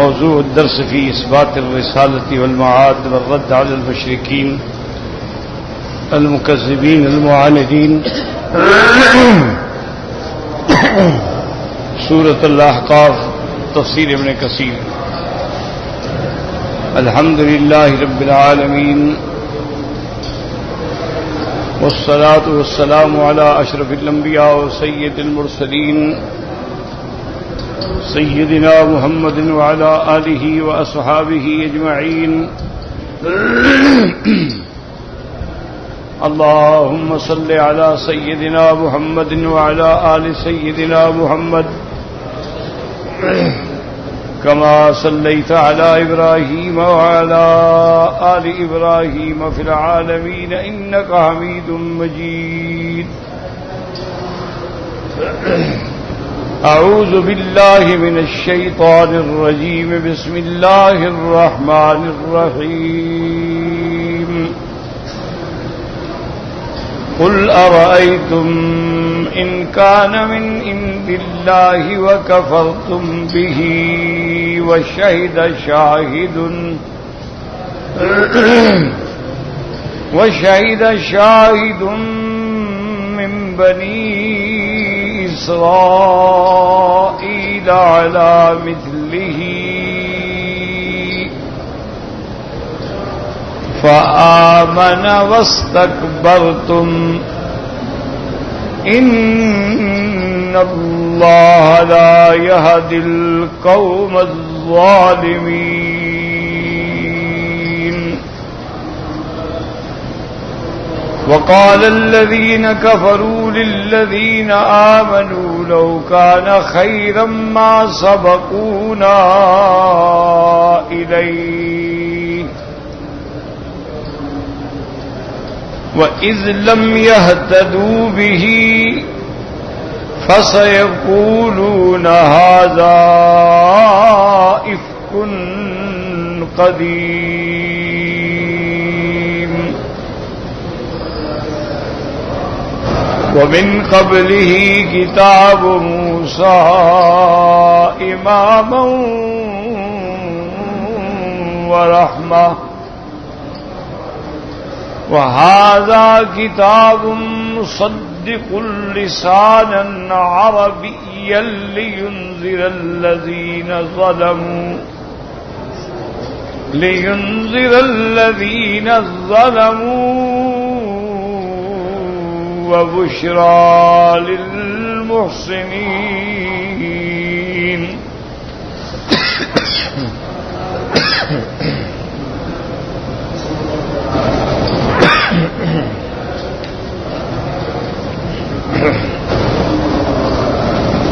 موضوع الدرس في إثبات الرسالة والمعاد والرد على المشركين المكذبين المعاندين. سورة الأحقاف تفسير ابن كثير. الحمد لله رب العالمين والصلاة والسلام على أشرف الأنبياء وسيد المرسلين سيدنا محمد وعلى آله وأصحابه أجمعين. اللهم صل على سيدنا محمد وعلى آل سيدنا محمد كما صليت على إبراهيم وعلى آل إبراهيم في العالمين إنك حميد مجيد. أعوذ بالله من الشيطان الرجيم. بسم الله الرحمن الرحيم. قل أرأيتم إن كان من عند الله وكفرتم به وشهد شاهد من بني إسرائيل على مثله فآمن واستكبرتم إن الله لا يهدي القوم الظالمين. وقال الذين كفروا للذين آمنوا لو كان خيرا ما سبقونا إليه وإذ لم يهتدوا به فسيقولون هذا إفك قديم. ومن قبله كتاب موسى إماما ورحمة وهذا كتاب مصدق لسانا عربيا لينذر الذين ظلموا وبشرى للمحسنين.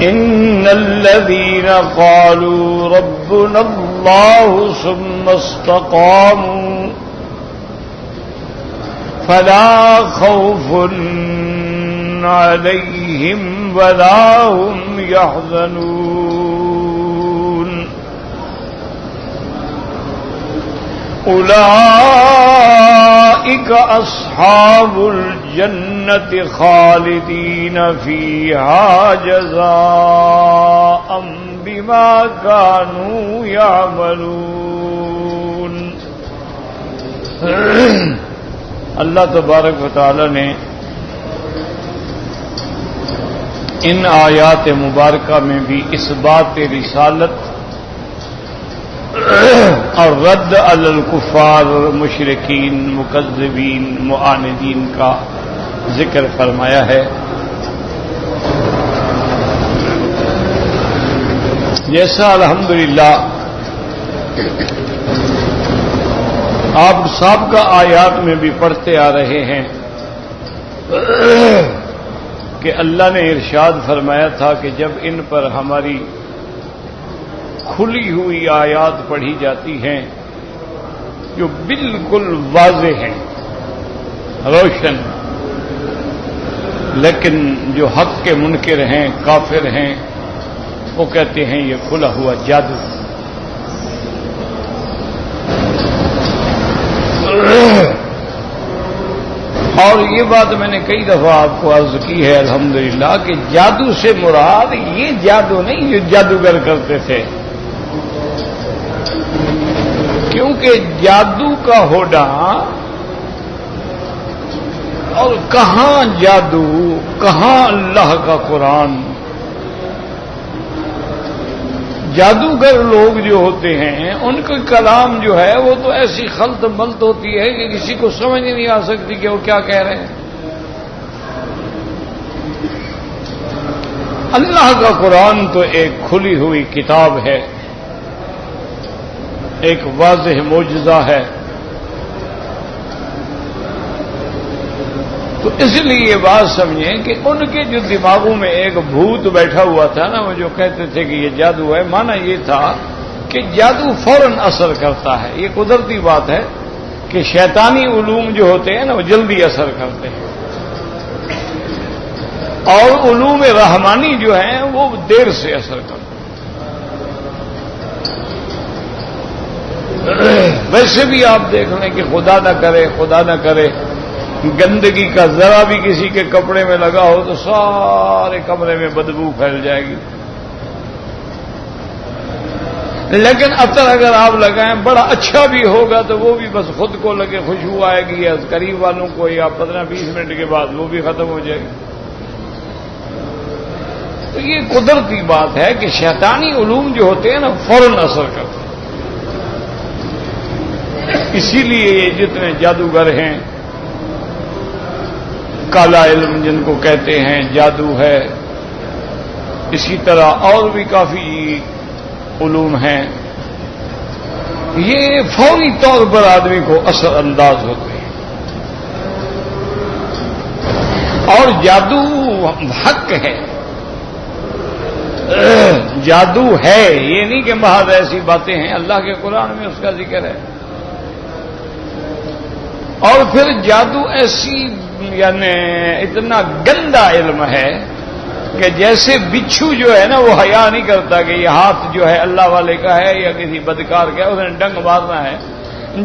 إن الذين قالوا ربنا الله ثم استقاموا فلا خوف عليهم ولا هم يحزنون. أولئك أصحاب الجنة خالدين فيها جزاء بما كانوا يعملون. اللہ تبارک و تعالی نے ان آیات مبارکہ میں بھی اس بات رسالت اور رد علی الکفار مشرکین مکذبین معاندین کا ذکر فرمایا ہے. جیسا الحمدللہ آپ سابقہ آیات میں بھی پڑھتے آ رہے ہیں کہ اللہ نے ارشاد فرمایا تھا کہ جب ان پر ہماری کھلی ہوئی آیات پڑھی جاتی ہیں جو بالکل واضح ہیں روشن، لیکن جو حق کے منکر ہیں کافر ہیں وہ کہتے ہیں یہ کھلا ہوا جادو. اور یہ بات میں نے کئی دفعہ آپ کو عرض کی ہے الحمدللہ کہ جادو سے مراد یہ جادو نہیں جو جادوگر کرتے تھے. کیونکہ جادو کا ہونا اور کہاں جادو کہاں اللہ کا قرآن. جادوگر لوگ جو ہوتے ہیں ان کا کلام جو ہے وہ تو ایسی خلط ملط ہوتی ہے کہ کسی کو سمجھ نہیں آ سکتی کہ وہ کیا کہہ رہے ہیں. اللہ کا قرآن تو ایک کھلی ہوئی کتاب ہے، ایک واضح معجزہ ہے. تو اس لیے یہ بات سمجھیں کہ ان کے جو دماغوں میں ایک بھوت بیٹھا ہوا تھا نا، وہ جو کہتے تھے کہ یہ جادو ہے، مانا یہ تھا کہ جادو فوراً اثر کرتا ہے. یہ قدرتی بات ہے کہ شیطانی علوم جو ہوتے ہیں نا وہ جلدی اثر کرتے ہیں، اور علوم رحمانی جو ہیں وہ دیر سے اثر کرتے ہیں. ویسے بھی آپ دیکھ لیں کہ خدا نہ کرے گندگی کا ذرا بھی کسی کے کپڑے میں لگا ہو تو سارے کمرے میں بدبو پھیل جائے گی. لیکن عطر اگر آپ لگائیں بڑا اچھا بھی ہوگا تو وہ بھی بس خود کو لگے خوشبو آئے گی، یا قریب والوں کو، یا 15-20 منٹ کے بعد وہ بھی ختم ہو جائے گی. تو یہ قدرتی بات ہے کہ شیطانی علوم جو ہوتے ہیں نا فوراً اثر کرتے ہیں. اسی لیے یہ جتنے جادوگر ہیں، کالا علم جن کو کہتے ہیں، جادو ہے، اسی طرح اور بھی کافی علوم ہیں، یہ فوری طور پر آدمی کو اثر انداز ہوتے ہیں. اور جادو حق ہے، جادو ہے، یہ نہیں کہ محض ایسی باتیں ہیں. اللہ کے قرآن میں اس کا ذکر ہے. اور پھر جادو ایسی یعنی اتنا گندا علم ہے کہ جیسے بچھو جو ہے نا وہ حیا نہیں کرتا کہ یہ ہاتھ جو ہے اللہ والے کا ہے یا کسی بدکار کا ہے، اس نے ڈنگ مارنا ہے.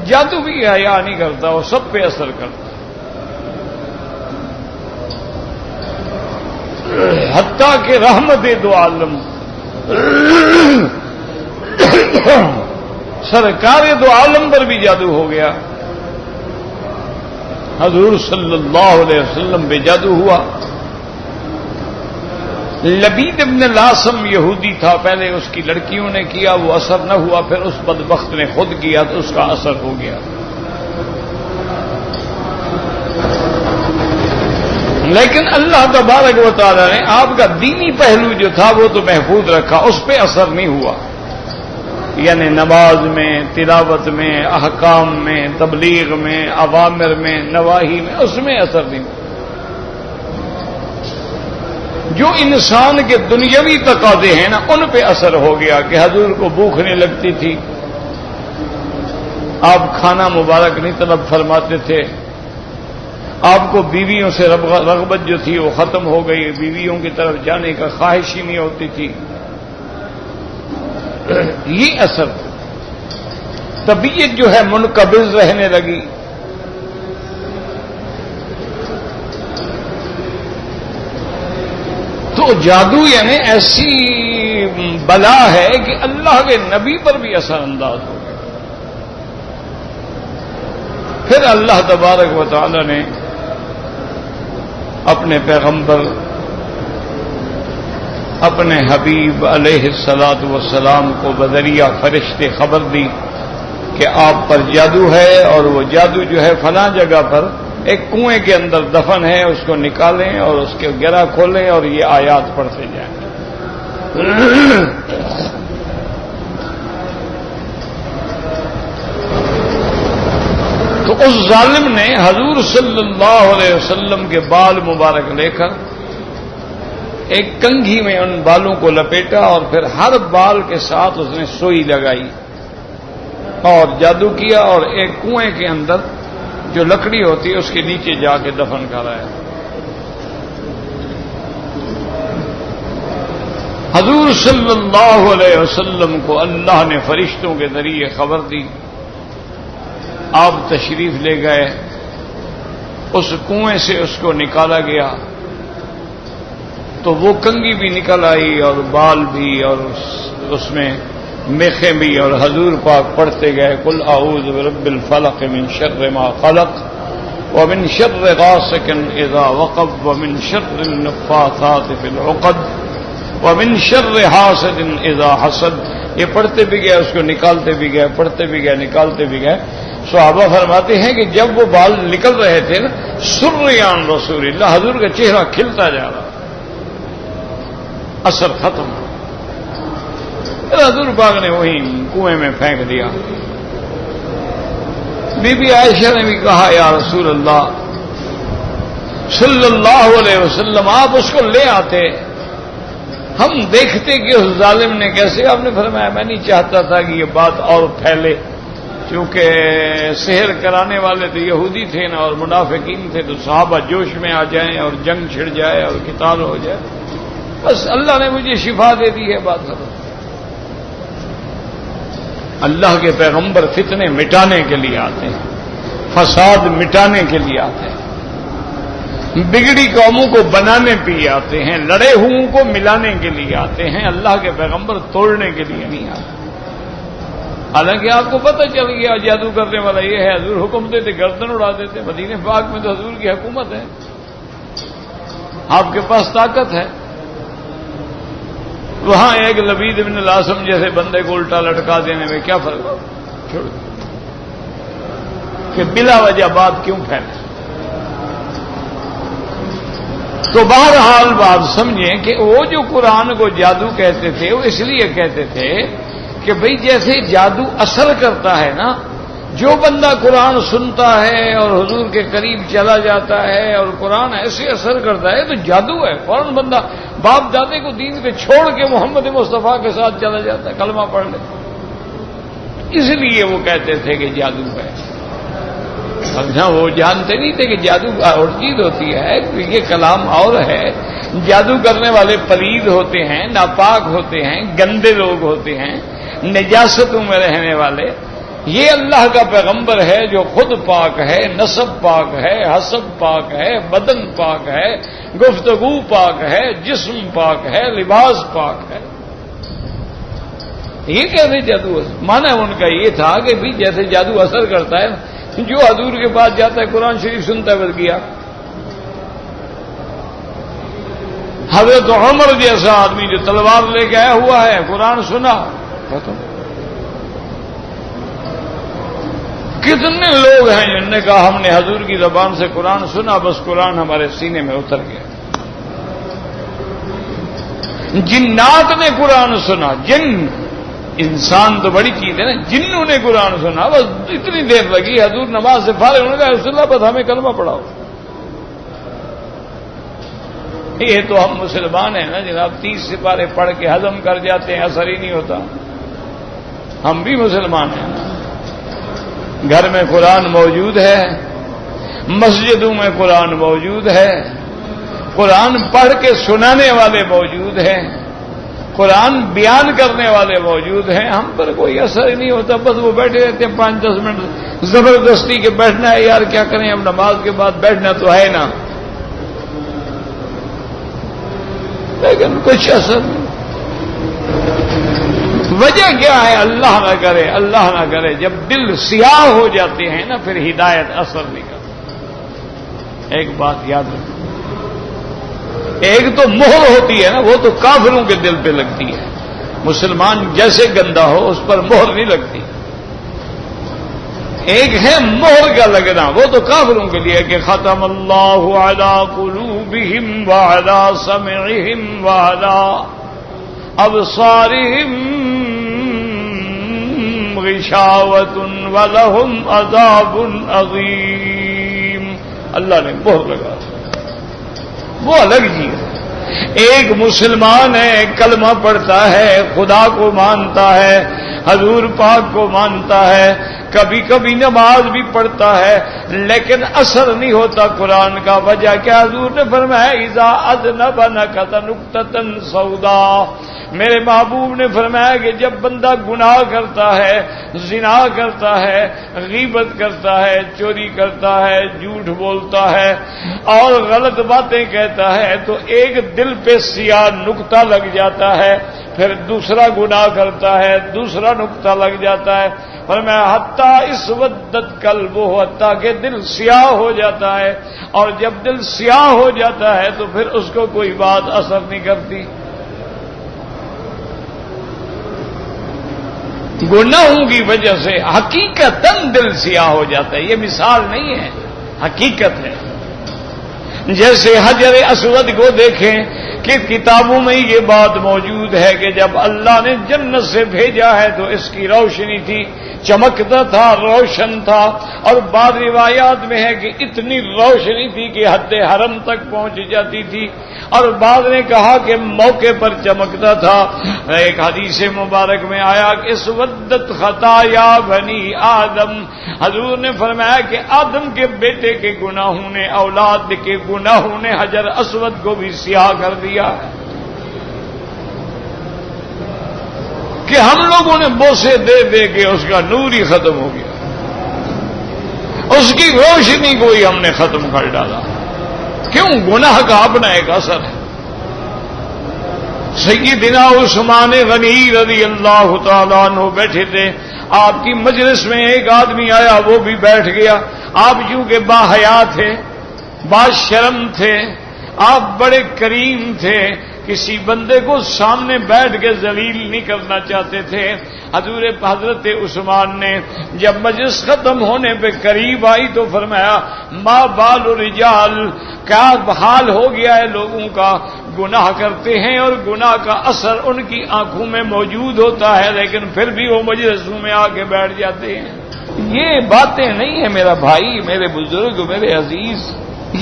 جادو بھی حیا نہیں کرتا، وہ سب پہ اثر کرتا. حتیٰ کہ رحمت دو عالم سرکار دو عالم پر بھی جادو ہو گیا. حضور صلی اللہ علیہ وسلم پہ جادو ہوا. لبید ابن الاسم یہودی تھا، پہلے اس کی لڑکیوں نے کیا، وہ اثر نہ ہوا، پھر اس بدبخت نے خود کیا تو اس کا اثر ہو گیا. لیکن اللہ تبارک و تعالی نے آپ کا دینی پہلو جو تھا وہ تو محفوظ رکھا، اس پہ اثر نہیں ہوا. یعنی نماز میں، تلاوت میں، احکام میں، تبلیغ میں، اوامر میں، نواہی میں، اس میں اثر نہیں ہوا. جو انسان کے دنیاوی تقاضے ہیں نا ان پہ اثر ہو گیا کہ حضور کو بھوک نہیں لگتی تھی، آپ کھانا مبارک نہیں طلب فرماتے تھے، آپ کو بیویوں سے رغبت جو تھی وہ ختم ہو گئی، بیویوں کی طرف جانے کا خواہش ہی نہیں ہوتی تھی. یہ اثر تھا. طبیعت جو ہے منقبض رہنے لگی. تو جادو یعنی ایسی بلا ہے کہ اللہ کے نبی پر بھی اثر انداز ہو گیا. پھر اللہ تبارک و تعالی نے اپنے پیغمبر، اپنے حبیب علیہ الصلاۃ والسلام کو بذریعہ فرشتے خبر دی کہ آپ پر جادو ہے، اور وہ جادو جو ہے فلاں جگہ پر ایک کنویں کے اندر دفن ہے، اس کو نکالیں اور اس کے گرہ کھولیں اور یہ آیات پڑھتے جائیں. تو اس ظالم نے حضور صلی اللہ علیہ وسلم کے بال مبارک لے کر ایک کنگھی میں ان بالوں کو لپیٹا، اور پھر ہر بال کے ساتھ اس نے سوئی لگائی اور جادو کیا، اور ایک کنویں کے اندر جو لکڑی ہوتی ہے اس کے نیچے جا کے دفن کرایا. حضور صلی اللہ علیہ وسلم کو اللہ نے فرشتوں کے ذریعے خبر دی. آپ تشریف لے گئے، اس کنویں سے اس کو نکالا گیا تو وہ کنگھی بھی نکل آئی اور بال بھی، اور اس میں میخیں بھی، اور حضور پاک پڑھتے گئے قل اعوذ برب الفلق من شر ما خلق ومن شر غاسق اذا وقب ومن شر النفاثات في العقد ومن شر حاسد اذا حسد. یہ پڑھتے بھی گئے، اس کو نکالتے بھی گئے، پڑھتے بھی گئے، نکالتے بھی گئے. صحابہ فرماتے ہیں کہ جب وہ بال نکل رہے تھے نا، سریان رسول اللہ، حضور کا چہرہ کھلتا جا رہا، اثر ختم. حضور پاک نے وہیں کنویں میں پھینک دیا. بی بی عائشہ نے بھی کہا یا رسول اللہ صلی اللہ علیہ وسلم آپ اس کو لے آتے، ہم دیکھتے کہ اس ظالم نے کیسے. آپ نے فرمایا میں نہیں چاہتا تھا کہ یہ بات اور پھیلے، کیونکہ سحر کرانے والے تو یہودی تھے نا اور منافقین تھے، تو صحابہ جوش میں آ جائیں اور جنگ چھڑ جائے اور قتال ہو جائے. بس اللہ نے مجھے شفا دے دی ہے، بات کرو. اللہ کے پیغمبر فتنے مٹانے کے لیے آتے ہیں، فساد مٹانے کے لیے آتے ہیں، بگڑی قوموں کو بنانے پہ آتے ہیں، لڑے ہوئوں کو ملانے کے لیے آتے ہیں. اللہ کے پیغمبر توڑنے کے لیے نہیں آتے. حالانکہ آپ کو پتہ چل گیا جادو کرنے والا یہ ہے، حضور حکم دیتے گردن اڑا دیتے. مدینہ پاک میں تو حضور کی حکومت ہے، آپ کے پاس طاقت ہے. وہاں ایک لبید بن العاصم جیسے بندے کو الٹا لٹکا دینے میں کیا فرق ہو؟ چھوڑ کہ بلا وجہ بات کیوں پھیلے. تو بہرحال بات سمجھیں کہ وہ جو قرآن کو جادو کہتے تھے وہ اس لیے کہتے تھے کہ بھئی جیسے جادو اثر کرتا ہے نا، جو بندہ قرآن سنتا ہے اور حضور کے قریب چلا جاتا ہے اور قرآن ایسے اثر کرتا ہے تو جادو ہے. فوراً بندہ باپ دادے کو دین کے چھوڑ کے محمد مصطفیٰ کے ساتھ چلا جاتا ہے، کلمہ پڑھ لے. اس لیے وہ کہتے تھے کہ جادو ہے. سمجھا؟ وہ جانتے نہیں تھے کہ جادو اور چیز ہوتی ہے، یہ کلام اور ہے. جادو کرنے والے پلید ہوتے ہیں، ناپاک ہوتے ہیں، گندے لوگ ہوتے ہیں، نجاستوں میں رہنے والے. یہ اللہ کا پیغمبر ہے جو خود پاک ہے، نسب پاک ہے، حسب پاک ہے، بدن پاک ہے، گفتگو پاک ہے، جسم پاک ہے، لباس پاک ہے. یہ کیسے جادو مانا ان کا یہ تھا کہ بھی جیسے جادو اثر کرتا ہے، جو حضور کے پاس جاتا ہے قرآن شریف سنتا ہے بس گیا. حضرت عمر جیسا آدمی جو تلوار لے کے آیا ہوا ہے، قرآن سنا. کتنے لوگ ہیں جن نے کہا ہم نے حضور کی زبان سے قرآن سنا، بس قرآن ہمارے سینے میں اتر گیا. جنات نے قرآن سنا، جن انسان تو بڑی چیز ہے نا، جنوں نے قرآن سنا، بس اتنی دیر لگی. حضور نماز سے فارغ ہونے کا رسول اللہ بس ہمیں کلمہ پڑھاؤ. یہ تو ہم مسلمان ہیں نا جناب، 30 سپارے پڑھ کے ہضم کر جاتے ہیں، اثر ہی نہیں ہوتا. ہم بھی مسلمان ہیں. گھر میں قرآن موجود ہے، مسجدوں میں قرآن موجود ہے، قرآن پڑھ کے سنانے والے موجود ہیں، قرآن بیان کرنے والے موجود ہیں. ہم پر کوئی اثر ہی نہیں ہوتا، بس وہ بیٹھے رہتے ہیں 5-10 منٹ زبردستی کے بیٹھنا ہے. یار کیا کریں، اب نماز کے بعد بیٹھنا تو ہے نا، لیکن کچھ اثر نہیں. وجہ کیا ہے؟ اللہ نہ کرے، اللہ نہ کرے جب دل سیاہ ہو جاتے ہیں نا پھر ہدایت اثر نہیں کرتی. ایک بات یاد رکھو، ایک تو مہر ہوتی ہے نا، وہ تو کافروں کے دل پہ لگتی ہے. مسلمان جیسے گندا ہو اس پر مہر نہیں لگتی. ایک ہے مہر کا لگنا، وہ تو کافروں کے لیے کہ ختم اللہ علی قلوبہم وعلی سمعہم وعلی ابصارہم غشاوۃ ولہم عذاب عظیم. اللہ نے مہر لگا، وہ الگ چیز ہے. ایک مسلمان ہے، کلمہ پڑھتا ہے، خدا کو مانتا ہے، حضور پاک کو مانتا ہے، کبھی کبھی نماز بھی پڑھتا ہے لیکن اثر نہیں ہوتا قرآن کا. وجہ کیا؟ حضور نے فرمایا اذا اذنب نکت نکتۃ سودا. میرے محبوب نے فرمایا کہ جب بندہ گناہ کرتا ہے، زنا کرتا ہے، غیبت کرتا ہے، چوری کرتا ہے، جھوٹ بولتا ہے اور غلط باتیں کہتا ہے تو ایک دل پہ سیاہ نقطہ لگ جاتا ہے، پھر دوسرا گناہ کرتا ہے، دوسرا نقطہ لگ جاتا ہے. فرمایا حتیٰ اسودت قلبہ، حتیٰ کہ دل سیاہ ہو جاتا ہے، اور جب دل سیاہ ہو جاتا ہے تو پھر اس کو کوئی بات اثر نہیں کرتی. گناہوں کی وجہ سے حقیقتاً دل سیاہ ہو جاتا ہے. یہ مثال نہیں ہے، حقیقت ہے. جیسے حجر اسود کو دیکھیں کہ کتابوں میں یہ بات موجود ہے کہ جب اللہ نے جنت سے بھیجا ہے تو اس کی روشنی تھی، چمکتا تھا، روشن تھا، اور بعض روایات میں ہے کہ اتنی روشنی تھی کہ حد حرم تک پہنچ جاتی تھی، اور بعض نے کہا کہ موقع پر چمکتا تھا. ایک حدیث مبارک میں آیا کہ اسودت خطایا بنی آدم. حضور نے فرمایا کہ آدم کے بیٹے کے گناہوں نے، اولاد کے گناہوں نے حجر اسود کو بھی سیاہ کر دیا کہ ہم لوگوں نے بوسے دے دے کے اس کا نور ہی ختم ہو گیا، اس کی روشنی کو ہی ہم نے ختم کر ڈالا. کیوں؟ گناہ کا اپنا ایک اثر ہے. سیدنا عثمان غنی رضی اللہ تعالیٰ عنہ بیٹھے تھے، آپ کی مجلس میں ایک آدمی آیا، وہ بھی بیٹھ گیا. آپ چونکہ باحیا تھے، با شرم تھے، آپ بڑے کریم تھے، کسی بندے کو سامنے بیٹھ کے ذلیل نہیں کرنا چاہتے تھے. حضرت عثمان نے جب مجلس ختم ہونے پہ قریب آئی تو فرمایا ما بال الرجال، کیا حال ہو گیا ہے لوگوں کا، گناہ کرتے ہیں اور گناہ کا اثر ان کی آنکھوں میں موجود ہوتا ہے لیکن پھر بھی وہ مجلسوں میں آ کے بیٹھ جاتے ہیں. یہ باتیں نہیں ہیں میرا بھائی، میرے بزرگ، میرے عزیز،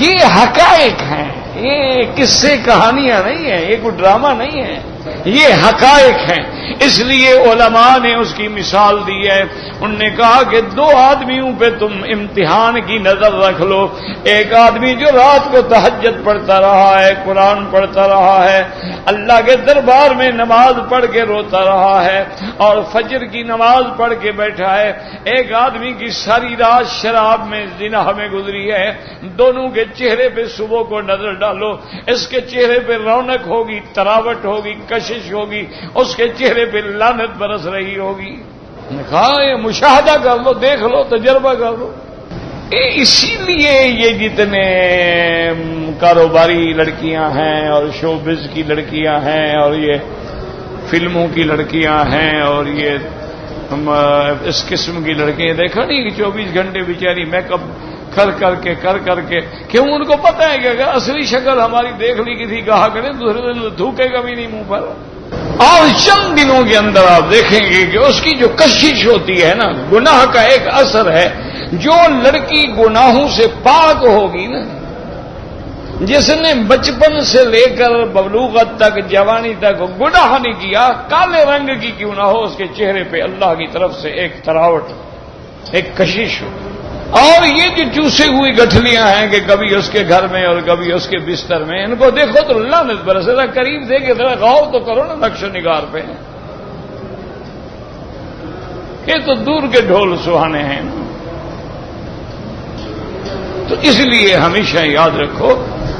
یہ حقائق ہیں. یہ قصے کہانیاں نہیں ہیں، یہ کوئی ڈرامہ نہیں ہے، یہ حقائق ہیں. اس لیے علماء نے اس کی مثال دی ہے. انہوں نے کہا کہ دو آدمیوں پہ تم امتحان کی نظر رکھ لو. ایک آدمی جو رات کو تہجد پڑھتا رہا ہے، قرآن پڑھتا رہا ہے، اللہ کے دربار میں نماز پڑھ کے روتا رہا ہے اور فجر کی نماز پڑھ کے بیٹھا ہے. ایک آدمی کی ساری رات شراب میں، زنا میں گزری ہے. دونوں کے چہرے پہ صبح کو نظر ڈالو، اس کے چہرے پہ رونق ہوگی، تراوٹ ہوگی، کشش ہوگی، اس کے چہرے پہ لعنت برس رہی ہوگی. کہا یہ مشاہدہ کر لو، دیکھ لو، تجربہ کر لو. اسی لیے یہ جتنے کاروباری لڑکیاں ہیں اور شوبز کی لڑکیاں ہیں اور یہ فلموں کی لڑکیاں ہیں اور یہ اس قسم کی لڑکیاں، دیکھا نہیں کہ 24 گھنٹے بیچاری میک اپ کر کے کیوں؟ ان کو پتہ ہے کہ اگر اصلی شکل ہماری دیکھ لی کسی کہا کریں دوسرے دن تھوکے گا بھی نہیں منہ پر. اور چند دنوں کے اندر آپ دیکھیں گے کہ اس کی جو کشش ہوتی ہے نا، گناہ کا ایک اثر ہے. جو لڑکی گناہوں سے پاک ہوگی نا، جس نے بچپن سے لے کر بلوغت تک، جوانی تک گناہ نہیں کیا، کالے رنگ کی کیوں نہ ہو، اس کے چہرے پہ اللہ کی طرف سے ایک تراوٹ، ایک کشش ہو. اور یہ جو چوسے ہوئی گٹھلیاں ہیں کہ کبھی اس کے گھر میں اور کبھی اس کے بستر میں، ان کو دیکھو تو لعنت برسے. ذرا قریب دے کے ذرا غور تو کرو نا نقش و نگار پہ. یہ تو دور کے ڈھول سہانے ہیں. تو اس لیے ہمیشہ یاد رکھو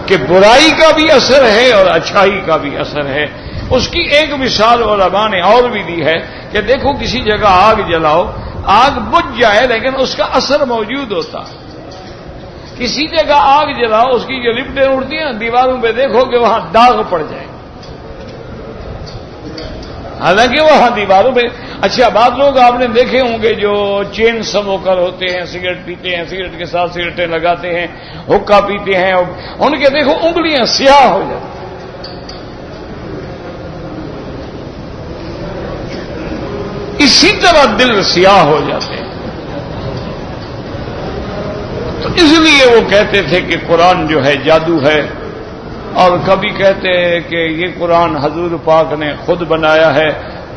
کہ برائی کا بھی اثر ہے اور اچھائی کا بھی اثر ہے. اس کی ایک مثال علماء نے اور بھی دی ہے کہ دیکھو کسی جگہ آگ جلاؤ، آگ بجھ جائے لیکن اس کا اثر موجود ہوتا. کسی جگہ آگ جلاؤ، اس کی جو لپٹیں اڑتی ہیں دیواروں پہ دیکھو کہ وہاں داغ پڑ جائے، حالانکہ وہاں دیواروں پہ. اچھا، بعض لوگ آپ نے دیکھے ہوں گے جو چین سموکر ہوتے ہیں، سگریٹ پیتے ہیں، سگریٹ کے ساتھ سگریٹیں لگاتے ہیں، حقہ پیتے ہیں، ان کے دیکھو انگلیاں سیاہ ہو جاتی. اسی طرح دل سیاہ ہو جاتے ہیں. تو اس لیے وہ کہتے تھے کہ قرآن جو ہے جادو ہے، اور کبھی کہتے ہیں کہ یہ قرآن حضور پاک نے خود بنایا ہے.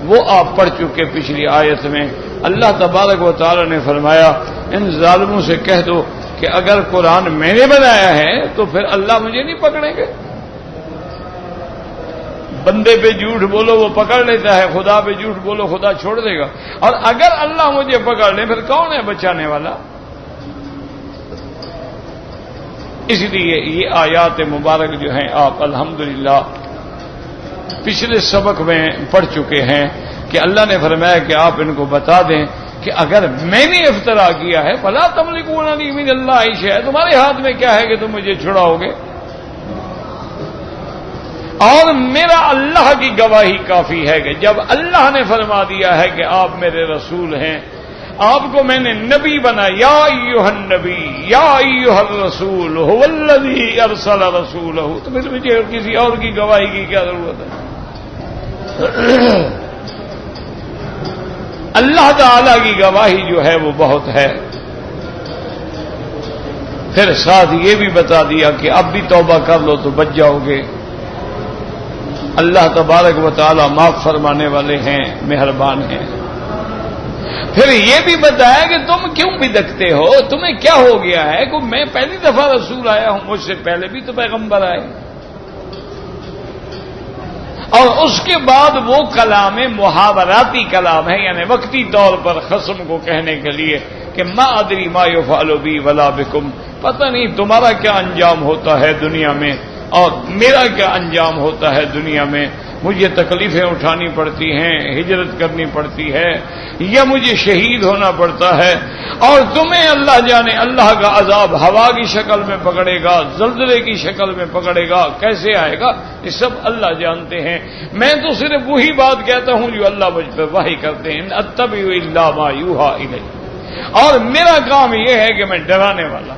وہ آپ پڑھ چکے پچھلی آیت میں، اللہ تبارک و تعالی نے فرمایا ان ظالموں سے کہہ دو کہ اگر قرآن میں نے بنایا ہے تو پھر اللہ مجھے نہیں پکڑیں گے. بندے پہ جھوٹ بولو وہ پکڑ لیتا ہے، خدا پہ جھوٹ بولو خدا چھوڑ دے گا. اور اگر اللہ مجھے پکڑ لے پھر کون ہے بچانے والا؟ اس لیے یہ آیات مبارک جو ہیں آپ الحمدللہ پچھلے سبق میں پڑھ چکے ہیں کہ اللہ نے فرمایا کہ آپ ان کو بتا دیں کہ اگر میں نے افطرا کیا ہے فلا تملکون لی من اللہ شیئا، تمہارے ہاتھ میں کیا ہے کہ تم مجھے چھڑاؤ گے؟ اور میرا اللہ کی گواہی کافی ہے کہ جب اللہ نے فرما دیا ہے کہ آپ میرے رسول ہیں، آپ کو میں نے نبی بنا، یا ایھا النبی یا ایھا الرسول هو الذی ارسل رسولہ، تو پھر مجھے کسی اور کی گواہی کی کیا ضرورت ہے؟ اللہ تعالی کی گواہی جو ہے وہ بہت ہے. پھر ساتھ یہ بھی بتا دیا کہ اب بھی توبہ کر لو تو بچ جاؤ گے. اللہ تبارک و تعالی معاف فرمانے والے ہیں، مہربان ہیں. پھر یہ بھی بتایا کہ تم کیوں بدکتے ہو، تمہیں کیا ہو گیا ہے کہ میں پہلی دفعہ رسول آیا ہوں، مجھ سے پہلے بھی تو پیغمبر آئے. اور اس کے بعد وہ کلام محاوراتی کلام ہے، یعنی وقتی طور پر خصم کو کہنے کے لیے کہ ما ادری ما یفعل بی ولا بکم، پتہ نہیں تمہارا کیا انجام ہوتا ہے دنیا میں اور میرا کیا انجام ہوتا ہے دنیا میں. مجھے تکلیفیں اٹھانی پڑتی ہیں، ہجرت کرنی پڑتی ہے، یا مجھے شہید ہونا پڑتا ہے، اور تمہیں اللہ جانے اللہ کا عذاب ہوا کی شکل میں پکڑے گا، زلزلے کی شکل میں پکڑے گا، کیسے آئے گا یہ سب اللہ جانتے ہیں. میں تو صرف وہی بات کہتا ہوں جو اللہ مجھ پہ وحی کرتے ہیں، اتبع الا ما یوحی الی، اور میرا کام یہ ہے کہ میں ڈرانے والا.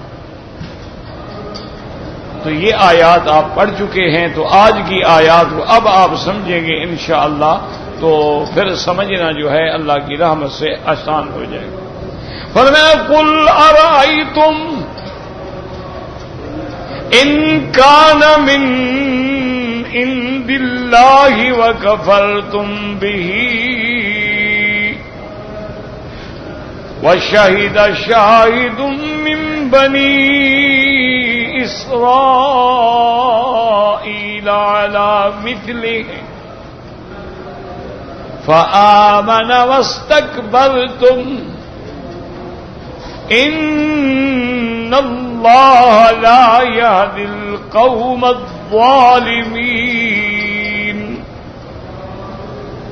تو یہ آیات آپ پڑھ چکے ہیں، تو آج کی آیات کو اب آپ سمجھیں گے انشاءاللہ، تو پھر سمجھنا جو ہے اللہ کی رحمت سے آسان ہو جائے گا. فرمایا قل ارأیتم ان کان من عند اللہ وکفرتم بہ وشہد شاہد من بنی اسرائیل علی مثلہ فآمن واستکبرتم ان اللہ لا یہدی القوم الظالمین.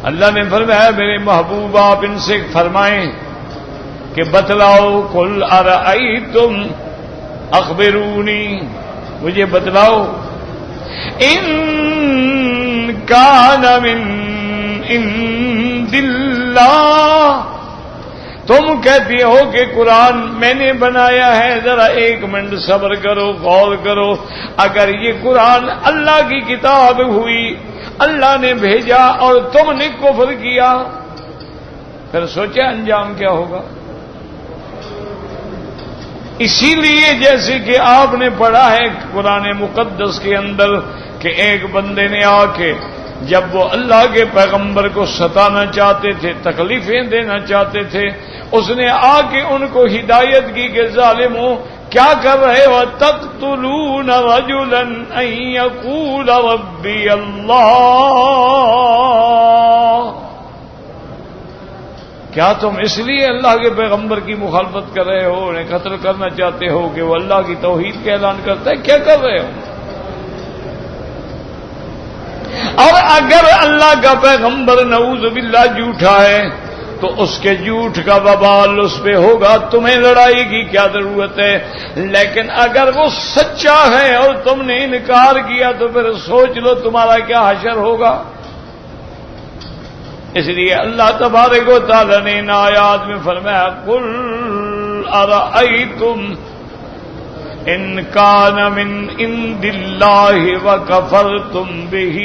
اللہ نے فرمایا میرے محبوب آپ ان سے فرمائیں کہ بتلاؤ، قل ارأیتم، اخبرونی، مجھے بتلاؤ، ان کان من عند اللہ، تم کہتی ہو کہ قرآن میں نے بنایا ہے. ذرا ایک منٹ صبر کرو، غور کرو. اگر یہ قرآن اللہ کی کتاب ہوئی، اللہ نے بھیجا اور تم نے کفر کیا، پھر سوچا انجام کیا ہوگا. اسی لیے جیسے کہ آپ نے پڑھا ہے قرآن مقدس کے اندر کہ ایک بندے نے آ کے جب وہ اللہ کے پیغمبر کو ستانا چاہتے تھے، تکلیفیں دینا چاہتے تھے، اس نے آ کے ان کو ہدایت کی کہ ظالموں کیا کر رہے ہو، تقتلون رجلا ان یقول ربی اللہ، کیا تم اس لیے اللہ کے پیغمبر کی مخالفت کر رہے ہو، انہیں قتل کرنا چاہتے ہو کہ وہ اللہ کی توحید کا اعلان کرتا ہے؟ کیا کر رہے ہو؟ اور اگر اللہ کا پیغمبر نعوذ باللہ جھوٹا ہے تو اس کے جھوٹ کا وبال اس پہ ہوگا، تمہیں لڑائی کی کیا ضرورت ہے. لیکن اگر وہ سچا ہے اور تم نے انکار کیا تو پھر سوچ لو تمہارا کیا حشر ہوگا. اس لیے اللہ تبارک و تعالی نے ان آیات میں فرمایا قل ارأیتم ان کان من عند اللہ وکفرتم بہ،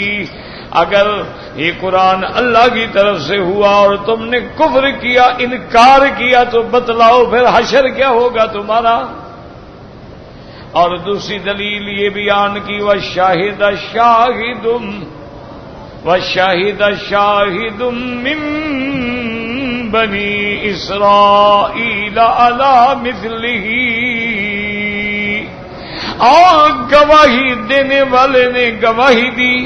اگر یہ قرآن اللہ کی طرف سے ہوا اور تم نے کفر کیا، انکار کیا، تو بتلاؤ پھر حشر کیا ہوگا تمہارا. اور دوسری دلیل یہ بیان کی وشاہد شاہد من بنی اسرائیل علی مثلہ، اور گواہی دینے والے نے گواہی دی،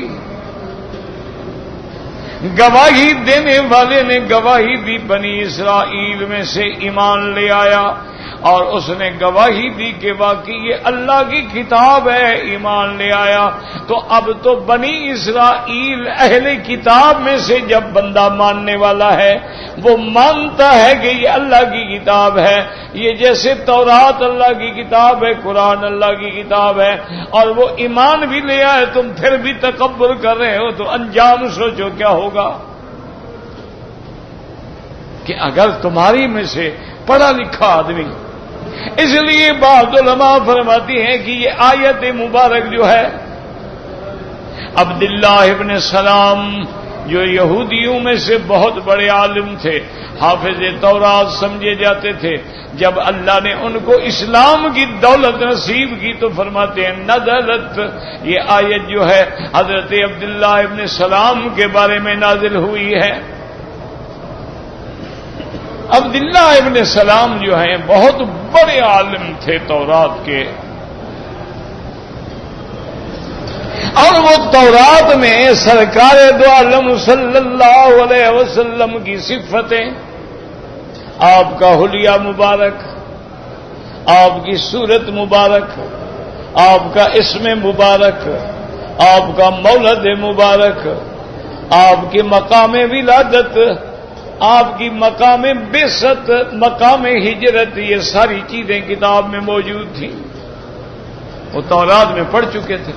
گواہی دینے والے نے گواہی دی، بنی اسرائیل میں سے ایمان لے آیا اور اس نے گواہی دی کہ واقعی یہ اللہ کی کتاب ہے، ایمان لے آیا۔ تو اب تو بنی اسرائیل اہل کتاب میں سے جب بندہ ماننے والا ہے، وہ مانتا ہے کہ یہ اللہ کی کتاب ہے، یہ جیسے تورات اللہ کی کتاب ہے، قرآن اللہ کی کتاب ہے، اور وہ ایمان بھی لے آئے، تم پھر بھی تکبر کر رہے ہو، تو انجام سوچو کیا ہوگا۔ کہ اگر تمہاری میں سے پڑھا لکھا آدمی، اس لیے بعض علماء فرماتی ہیں کہ یہ آیت مبارک جو ہے، عبداللہ ابن سلام جو یہودیوں میں سے بہت بڑے عالم تھے، حافظ تورات سمجھے جاتے تھے، جب اللہ نے ان کو اسلام کی دولت نصیب کی تو فرماتے ہیں نزلت، یہ آیت جو ہے حضرت عبداللہ ابن سلام کے بارے میں نازل ہوئی ہے۔ عبداللہ ابن سلام جو ہیں بہت بڑے عالم تھے تورات کے، اور وہ تورات میں سرکار دو عالم صلی اللہ علیہ وسلم کی صفتیں، آپ کا حلیہ مبارک، آپ کی صورت مبارک، آپ کا اسم مبارک، آپ کا مولد مبارک، آپ کے مقام ولادت، آپ کی مقام بعثت، مقام ہجرت، یہ ساری چیزیں کتاب میں موجود تھیں، وہ تورات میں پڑھ چکے تھے۔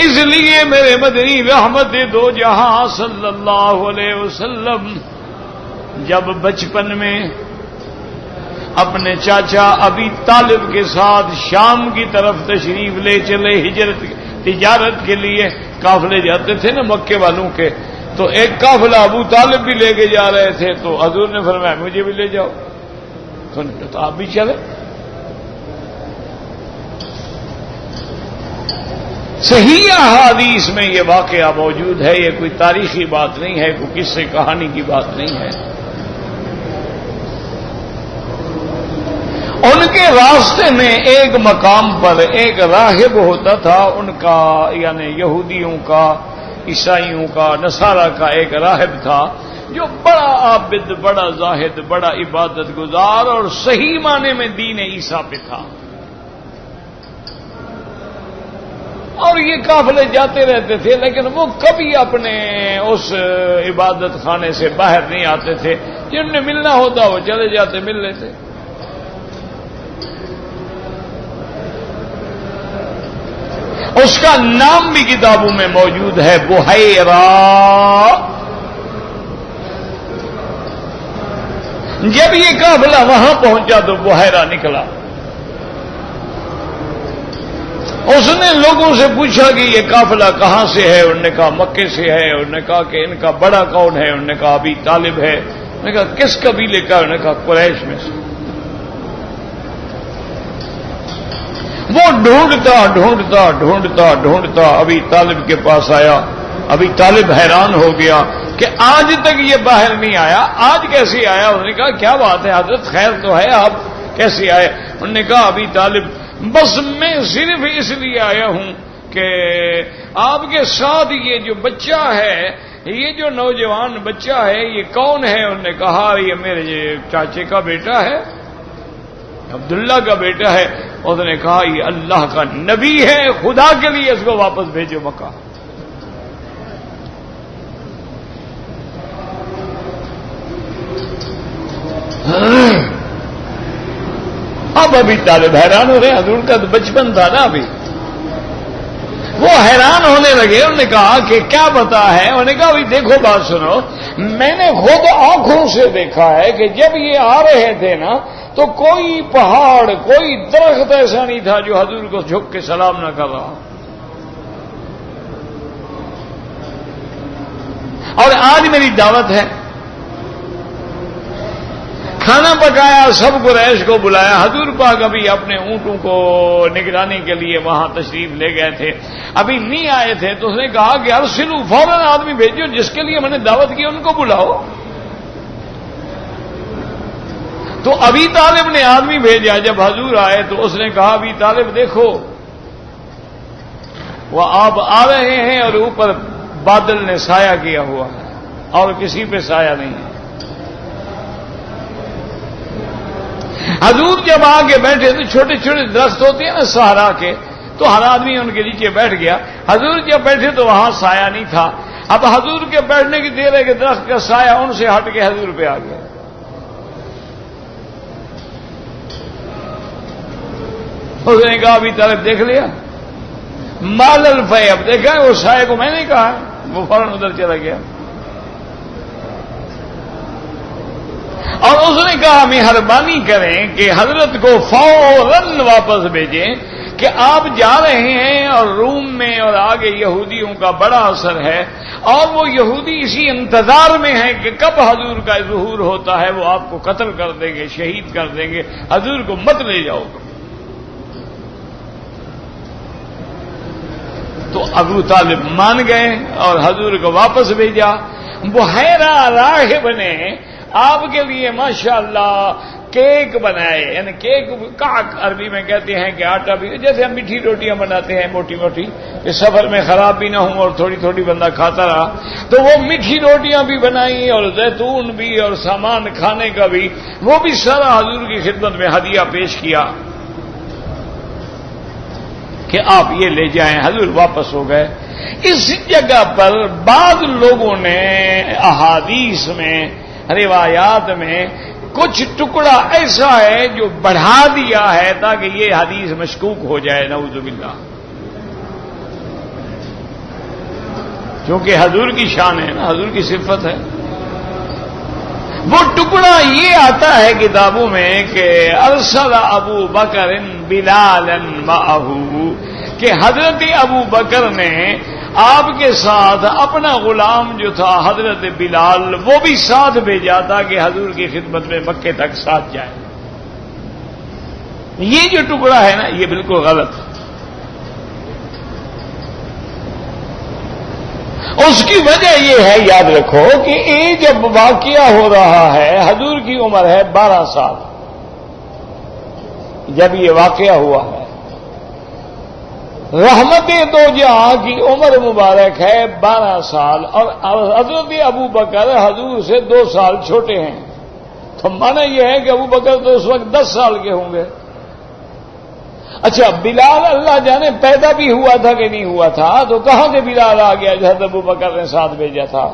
اس لیے میرے مدنی رحمت دو جہاں صلی اللہ علیہ وسلم جب بچپن میں اپنے چاچا ابی طالب کے ساتھ شام کی طرف تشریف لے چلے، ہجرت تجارت کے لیے قافلے جاتے تھے نا مکے والوں کے، تو ایک قافلہ ابو طالب بھی لے کے جا رہے تھے، تو حضور نے فرمایا مجھے بھی لے جاؤ، تو آپ بھی چلے۔ صحیح احادیث میں یہ واقعہ موجود ہے، یہ کوئی تاریخی بات نہیں ہے، کوئی قصے کہانی کی بات نہیں ہے۔ ان کے راستے میں ایک مقام پر ایک راہب ہوتا تھا، ان کا یعنی یہودیوں کا، عیسائیوں کا، نصارہ کا ایک راہب تھا جو بڑا عابد، بڑا زاہد، بڑا عبادت گزار اور صحیح معنی میں دین عیسیٰ پہ تھا، اور یہ قافلے جاتے رہتے تھے، لیکن وہ کبھی اپنے اس عبادت خانے سے باہر نہیں آتے تھے، جن نے ملنا ہوتا وہ چلے جاتے، مل لیتے۔ اس کا نام بھی کتابوں میں موجود ہے، بحیرہ۔ جب یہ قافلہ وہاں پہنچا تو بحیرہ نکلا، اس نے لوگوں سے پوچھا کہ یہ قافلہ کہاں سے ہے، انہوں نے کہا مکے سے ہے، انہوں نے کہا کہ ان کا بڑا کون ہے، انہوں نے کہا ابی طالب ہے، انہوں نے کہا کس قبیلے کا، انہوں نے کہا قریش میں سے۔ وہ ڈھونڈتا ابی طالب کے پاس آیا، ابی طالب حیران ہو گیا کہ آج تک یہ باہر نہیں آیا، آج کیسے آیا؟ انہوں نے کہا کیا بات ہے حضرت، خیر تو ہے، آپ کیسے آئے؟ انہوں نے کہا ابی طالب بس میں صرف اس لیے آیا ہوں کہ آپ کے ساتھ یہ جو بچہ ہے، یہ جو نوجوان بچہ ہے، یہ کون ہے؟ انہوں نے کہا یہ میرے چاچے کا بیٹا ہے، عبداللہ کا بیٹا ہے۔ اس نے کہا یہ اللہ کا نبی ہے، خدا کے لیے اس کو واپس بھیجو مکہ۔ اب ابھی طالب حیران ہو رہے، حضور کا تو بچپن تھا نا ابھی، وہ حیران ہونے لگے۔ انہوں نے کہا کہ کیا پتا ہے؟ انہوں نے کہا ابھی دیکھو بات سنو، میں نے خود آنکھوں سے دیکھا ہے کہ جب یہ آ رہے تھے نا تو کوئی پہاڑ، کوئی درخت ایسا نہیں تھا جو حضور کو جھک کے سلام نہ کر رہا، اور آج میری دعوت ہے، کھانا پکایا، سب قریش کو بلایا، حضور پاک ابھی اپنے اونٹوں کو نگرانی کے لیے وہاں تشریف لے گئے تھے، ابھی نہیں آئے تھے، تو اس نے کہا کہ ارسلوا، فوراً آدمی بھیجو، جس کے لیے میں نے دعوت کی ان کو بلاؤ۔ تو ابی طالب نے آدمی بھیجا، جب حضور آئے تو اس نے کہا ابی طالب دیکھو وہ آپ آ رہے ہیں اور اوپر بادل نے سایہ کیا ہوا ہے اور کسی پہ سایہ نہیں ہے۔ حضور جب آگے بیٹھے تو چھوٹے چھوٹے درخت ہوتے ہیں نا صحرا کے، تو ہر آدمی ان کے نیچے بیٹھ گیا۔ حضور جب بیٹھے تو وہاں سایہ نہیں تھا۔ اب حضور کے بیٹھنے کی دیر ہے کہ درخت کا سایہ ان سے ہٹ کے حضور پہ آ گیا۔ اس نے کہا ابھی طالب دیکھ لیا مال الفے، اب دیکھا ہے وہ سائے کو میں نے کہا، وہ فوراً ادھر چلا گیا۔ اور اس نے کہا مہربانی کریں کہ حضرت کو فوراً واپس بھیجیں کہ آپ جا رہے ہیں اور روم میں اور آگے یہودیوں کا بڑا اثر ہے، اور وہ یہودی اسی انتظار میں ہیں کہ کب حضور کا ظہور ہوتا ہے، وہ آپ کو قتل کر دیں گے، شہید کر دیں گے، حضور کو مت لے جاؤ۔ تو ابو طالب مان گئے اور حضور کو واپس بھیجا۔ بحیرہ راہب نے آپ کے لیے ماشاءاللہ کیک بنائے، یعنی کیک کاک عربی میں کہتے ہیں کہ آٹا بھی، جیسے ہم میٹھی روٹیاں بناتے ہیں موٹی موٹی کہ سفر میں خراب بھی نہ ہوں اور تھوڑی تھوڑی بندہ کھاتا رہا، تو وہ میٹھی روٹیاں بھی بنائی اور زیتون بھی اور سامان کھانے کا بھی، وہ بھی سارا حضور کی خدمت میں ہدیہ پیش کیا کہ آپ یہ لے جائیں۔ حضور واپس ہو گئے۔ اس جگہ پر بعض لوگوں نے احادیث میں روایات میں کچھ ٹکڑا ایسا ہے جو بڑھا دیا ہے تاکہ یہ حدیث مشکوک ہو جائے، نعوذ باللہ، کیونکہ حضور کی شان ہے نا، حضور کی صفت ہے۔ وہ ٹکڑا یہ آتا ہے کتابوں میں کہ ارسل ابو بکر بلالا معہ، کہ حضرت ابو بکر نے آپ کے ساتھ اپنا غلام جو تھا حضرت بلال وہ بھی ساتھ بھیجا تھا کہ حضور کی خدمت میں مکے تک ساتھ جائے۔ یہ جو ٹکڑا ہے نا یہ بالکل غلط ہے۔ اس کی وجہ یہ ہے، یاد رکھو کہ یہ جب واقعہ ہو رہا ہے، حضور کی عمر ہے 12 سال جب یہ واقعہ ہوا ہے، رحمت دو جہاں کی عمر مبارک ہے 12 سال، اور حضرت ابو بکر حضور سے 2 سال چھوٹے ہیں، تو مانا یہ ہے کہ ابو بکر تو اس وقت 10 سال کے ہوں گے۔ اچھا بلال اللہ جانے پیدا بھی ہوا تھا کہ نہیں ہوا تھا، تو کہاں سے بلال آ گیا جو حضرت ابو بکر نے ساتھ بھیجا تھا؟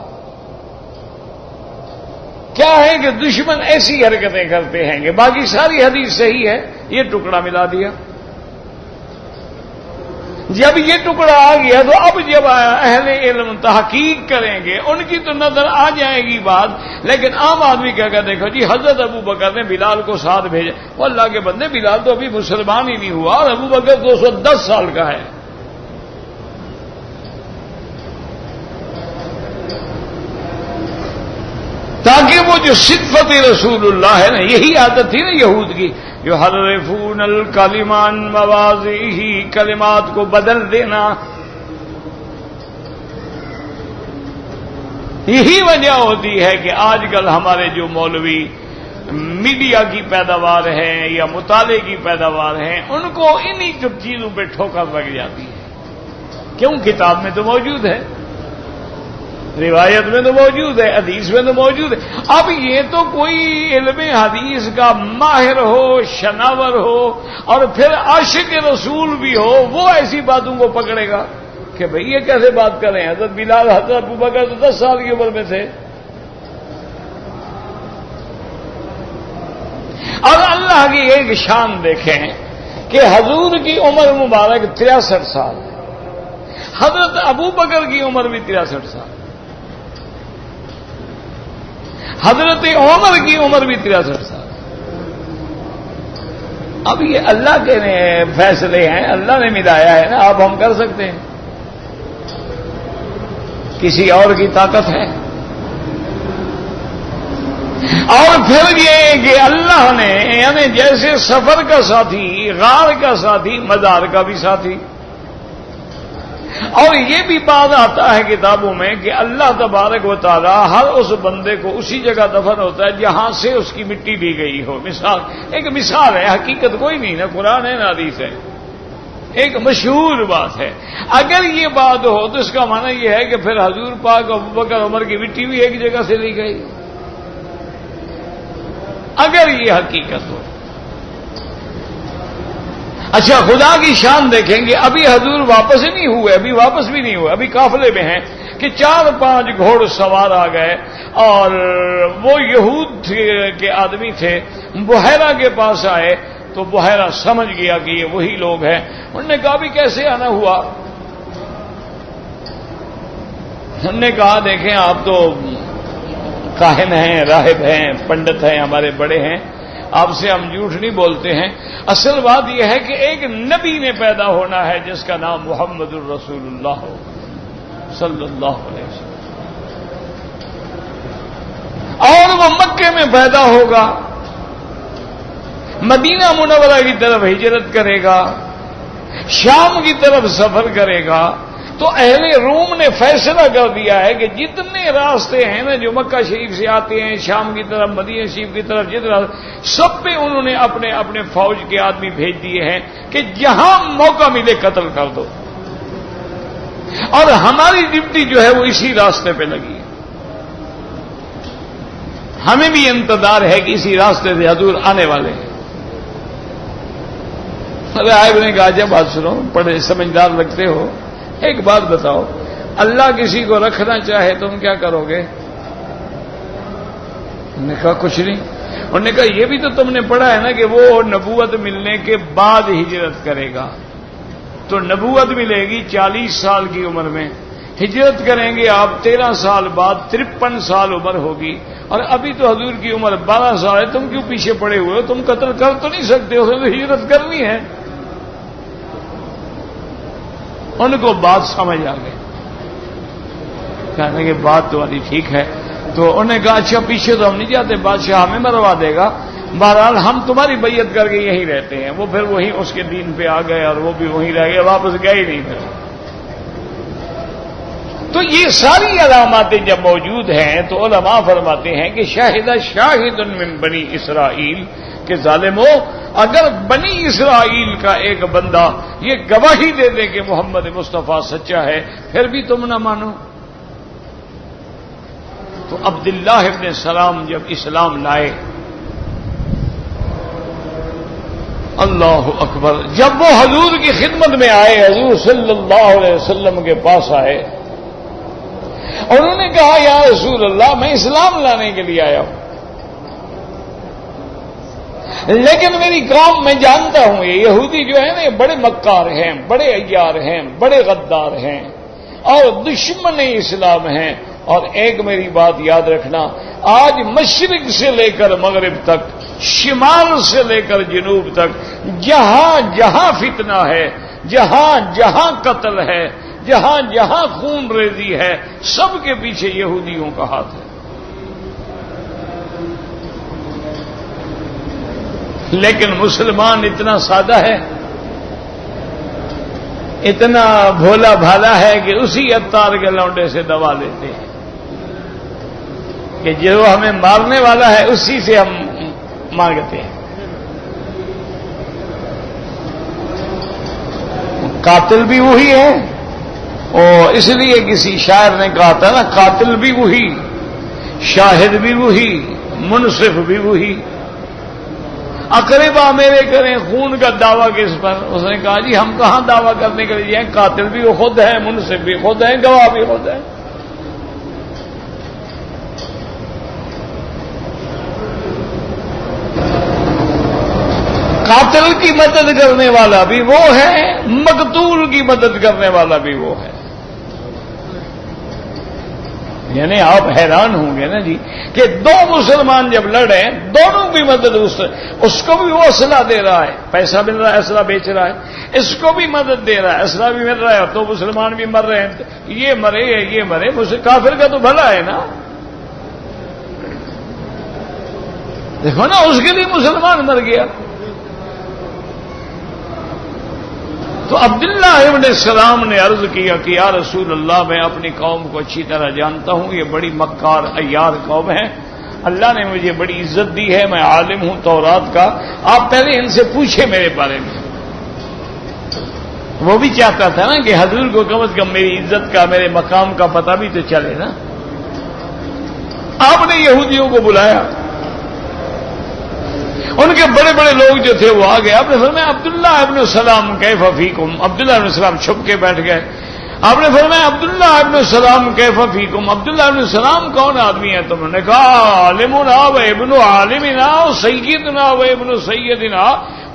کیا ہے کہ دشمن ایسی حرکتیں کرتے ہیں کہ باقی ساری حدیث صحیح ہے، یہ ٹکڑا ملا دیا۔ جب یہ ٹکڑا آ گیا تو اب جب اہل علم تحقیق کریں گے ان کی تو نظر آ جائے گی بات، لیکن عام آدمی کہہ کر دیکھو جی حضرت ابو بکر نے بلال کو ساتھ بھیجا، وہ اللہ کے بندے بلال تو ابھی مسلمان ہی نہیں ہوا اور ابو بکر 210 سال کا ہے۔ تاکہ وہ جو صفت رسول اللہ ہے نا، یہی عادت تھی نا یہود کی، جو حرفون الکلمان مواضعہ، کلمات کو بدل دینا، یہی وجہ ہوتی ہے کہ آج کل ہمارے جو مولوی میڈیا کی پیداوار ہیں یا مطالعے کی پیداوار ہیں، ان کو انہی سب چیزوں پہ ٹھوکر لگ جاتی ہے۔ کیوں؟ کتاب میں تو موجود ہے، روایت میں تو موجود ہے، حدیث میں تو موجود ہے۔ اب یہ تو کوئی علم حدیث کا ماہر ہو، شناور ہو اور پھر عاشق رسول بھی ہو، وہ ایسی باتوں کو پکڑے گا کہ بھئی یہ کیسے بات کریں، حضرت بلال حضرت ابو بکر تو 10 سال کی عمر میں تھے۔ اور اللہ کی ایک شان دیکھیں کہ حضور کی عمر مبارک 63 سال، حضرت ابو بکر کی عمر بھی 63 سال، حضرت عمر کی عمر بھی 63 سال۔ اب یہ اللہ کے فیصلے ہیں، اللہ نے ملایا ہے نا، اب ہم کر سکتے ہیں، کسی اور کی طاقت ہے؟ اور پھر یہ کہ اللہ نے یعنی جیسے سفر کا ساتھی، غار کا ساتھی، مزار کا بھی ساتھی، اور یہ بھی بات آتا ہے کتابوں میں کہ اللہ تبارک و تعالی ہر اس بندے کو اسی جگہ دفن ہوتا ہے جہاں سے اس کی مٹی لی گئی ہو. ایک مثال ہے، حقیقت کوئی نہیں، نہ قرآن ہے نہ حدیث ہے، ایک مشہور بات ہے. اگر یہ بات ہو تو اس کا معنی یہ ہے کہ پھر حضور پاک ابوبکر عمر کی مٹی بھی ایک جگہ سے لی گئی. اگر یہ حقیقت ہو. اچھا، خدا کی شان دیکھیں گے، ابھی حضور واپس ہی نہیں ہوئے، ابھی واپس بھی نہیں ہوئے، ابھی قافلے میں ہیں کہ 4-5 گھوڑ سوار آ گئے اور وہ یہود کے آدمی تھے، بحیرہ کے پاس آئے تو بحیرہ سمجھ گیا کہ یہ وہی لوگ ہیں. انہوں نے کہا بھی کیسے آنا ہوا؟ ہم نے کہا دیکھیں آپ تو کاہن ہیں، راہب ہیں، پنڈت ہیں، ہمارے بڑے ہیں، آپ سے ہم جھوٹ نہیں بولتے ہیں. اصل بات یہ ہے کہ ایک نبی نے پیدا ہونا ہے جس کا نام محمد الرسول اللہ صلی اللہ علیہ وسلم، اور وہ مکے میں پیدا ہوگا، مدینہ منورہ کی طرف ہجرت کرے گا، شام کی طرف سفر کرے گا. تو اہل روم نے فیصلہ کر دیا ہے کہ جتنے راستے ہیں نا جو مکہ شریف سے آتے ہیں شام کی طرف، مدینہ شریف کی طرف، جتنا سب پہ انہوں نے اپنے اپنے فوج کے آدمی بھیج دیے ہیں کہ جہاں موقع ملے قتل کر دو. اور ہماری ڈیوٹی جو ہے وہ اسی راستے پہ لگی ہے. ہمیں بھی انتظار ہے کہ اسی راستے سے حضور آنے والے ہیں. راہب نے کہا جب بات سنو، بڑے سمجھدار لگتے ہو، ایک بات بتاؤ، اللہ کسی کو رکھنا چاہے تم کیا کرو گے؟ انہوں نے کہا کچھ نہیں. انہوں نے کہا یہ بھی تو تم نے پڑھا ہے نا کہ وہ نبوت ملنے کے بعد ہجرت کرے گا. تو نبوت ملے گی 40 سال کی عمر میں، ہجرت کریں گے آپ 13 سال بعد، 53 سال عمر ہوگی، اور ابھی تو حضور کی عمر 12 سال ہے. تم کیوں پیچھے پڑے ہوئے ہو؟ تم قتل کر تو نہیں سکتے ہو، تو ہجرت کرنی ہے. ان کو بات سمجھ آ گئی، کہنے کہ بات تمہاری ٹھیک ہے. تو انہوں نے کہا اچھا پیچھے تو ہم نہیں جاتے، بادشاہ ہمیں مروا دے گا، بہرحال ہم تمہاری بیعت کر کے یہیں رہتے ہیں. وہ پھر وہیں اس کے دین پہ آ گئے اور وہ بھی وہیں رہ گئے، واپس گئے ہی نہیں پھر. تو یہ ساری علاماتیں جب موجود ہیں تو علماء فرماتے ہیں کہ شاہد من بنی اسرائیل، کہ ظالموں اگر بنی اسرائیل کا ایک بندہ یہ گواہی دے دے کہ محمد مصطفیٰ سچا ہے، پھر بھی تم نہ مانو. تو عبداللہ ابن سلام جب اسلام لائے، اللہ اکبر، جب وہ حضور کی خدمت میں آئے، حضور صلی اللہ علیہ وسلم کے پاس آئے، اور انہوں نے کہا یا رسول اللہ میں اسلام لانے کے لیے آیا ہوں، لیکن میری قوم میں جانتا ہوں یہ یہودی جو ہے نا یہ بڑے مکار ہیں، بڑے عیار ہیں، بڑے غدار ہیں اور دشمن اسلام ہیں. اور ایک میری بات یاد رکھنا، آج مشرق سے لے کر مغرب تک، شمال سے لے کر جنوب تک، جہاں جہاں فتنہ ہے، جہاں جہاں قتل ہے، جہاں جہاں خون ریزی ہے، سب کے پیچھے یہودیوں کا ہاتھ ہے. لیکن مسلمان اتنا سادہ ہے، اتنا بھولا بھالا ہے کہ اسی عطار کے لونڈے سے دوا لیتے ہیں کہ جو ہمیں مارنے والا ہے اسی سے ہم مانگتے ہیں. قاتل بھی وہی ہے، اور اس لیے کسی شاعر نے کہا تھا نا، قاتل بھی وہی، شاہد بھی وہی، منصف بھی وہی. اقربا میرے کریں خون کا دعویٰ کس پر؟ اس نے کہا جی ہم کہاں دعویٰ کرنے کے لیے ہیں، قاتل بھی وہ خود ہے، منصف بھی خود ہے، گواہ بھی خود ہے. قاتل کی مدد کرنے والا بھی وہ ہے، مقتول کی مدد کرنے والا بھی وہ ہے. یعنی آپ حیران ہوں گے نا جی کہ دو مسلمان جب لڑے، دونوں کی مدد، اس کو بھی وہ اسلحہ دے رہا ہے، پیسہ مل رہا ہے، اسلحہ بیچ رہا ہے، اس کو بھی مدد دے رہا ہے، اسلحہ بھی مل رہا ہے، تو مسلمان بھی مر رہے ہیں. یہ مرے یا یہ مرے، کافر کا تو بھلا ہے نا. دیکھو نا اس کے لیے مسلمان مر گیا. تو عبداللہ ابن السلام نے عرض کیا کہ یا رسول اللہ میں اپنی قوم کو اچھی طرح جانتا ہوں، یہ بڑی مکار عیار قوم ہے، اللہ نے مجھے بڑی عزت دی ہے، میں عالم ہوں تورات کا، آپ پہلے ان سے پوچھیں میرے بارے میں۔ وہ بھی چاہتا تھا نا کہ حضور کو کم از کم میری عزت کا، میرے مقام کا پتہ بھی تو چلے نا۔ آپ نے یہودیوں کو بلایا، ان کے بڑے بڑے لوگ جو تھے وہ آ گئے، آپ نے فرمایا عبداللہ ابن السلام کیف فیکم، عبداللہ ابن السلام چھپ کے بیٹھ گئے۔ آپ نے فرمایا عبداللہ ابن السلام کیف فیکم، عبداللہ ابن السلام کون آدمی ہے؟ تم نے کہا عالمنا و ابن عالمنا و سیدنا و ابن سیدنا،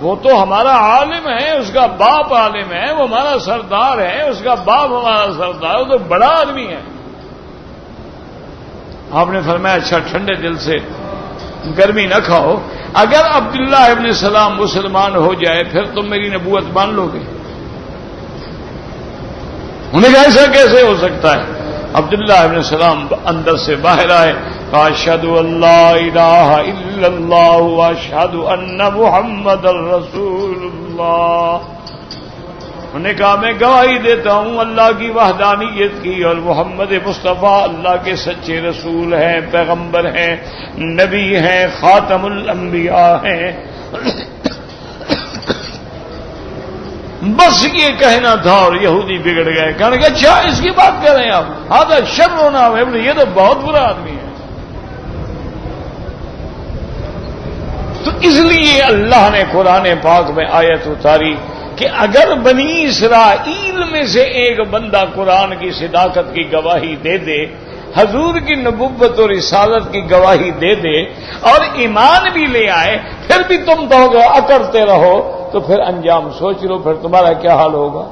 وہ تو ہمارا عالم ہے، اس کا باپ عالم ہے، وہ ہمارا سردار ہے، اس کا باپ ہمارا سردار ہے، وہ تو بڑا آدمی ہے۔ آپ نے فرمایا اچھا ٹھنڈے دل سے گرمی نہ کھاؤ، اگر عبداللہ ابن السلام مسلمان ہو جائے پھر تم میری نبوت مان لو گے؟ انہیں ایسا کیسے ہو سکتا ہے؟ عبداللہ ابن السلام اندر سے باہر آئے، اشہد ان لا الہ الا اللہ واشہد ان محمد رسول اللہ، انہوں نے کہا میں گواہی دیتا ہوں اللہ کی وحدانیت کی اور محمد مصطفیٰ اللہ کے سچے رسول ہیں، پیغمبر ہیں، نبی ہیں، خاتم الانبیاء ہیں۔ بس یہ کہنا تھا اور یہودی بگڑ گئے، کہنے کہ اچھا اس کی بات کر رہے ہیں آپ، ہاں شر ہونا ہے، یہ تو بہت برا آدمی ہے۔ تو اس لیے اللہ نے قرآن پاک میں آیت اتاری کہ اگر بنی اسرائیل میں سے ایک بندہ قرآن کی صداقت کی گواہی دے دے، حضور کی نبوت اور رسالت کی گواہی دے دے اور ایمان بھی لے آئے، پھر بھی تم تو اکڑتے رہو، تو پھر انجام سوچ لو، پھر تمہارا کیا حال ہوگا۔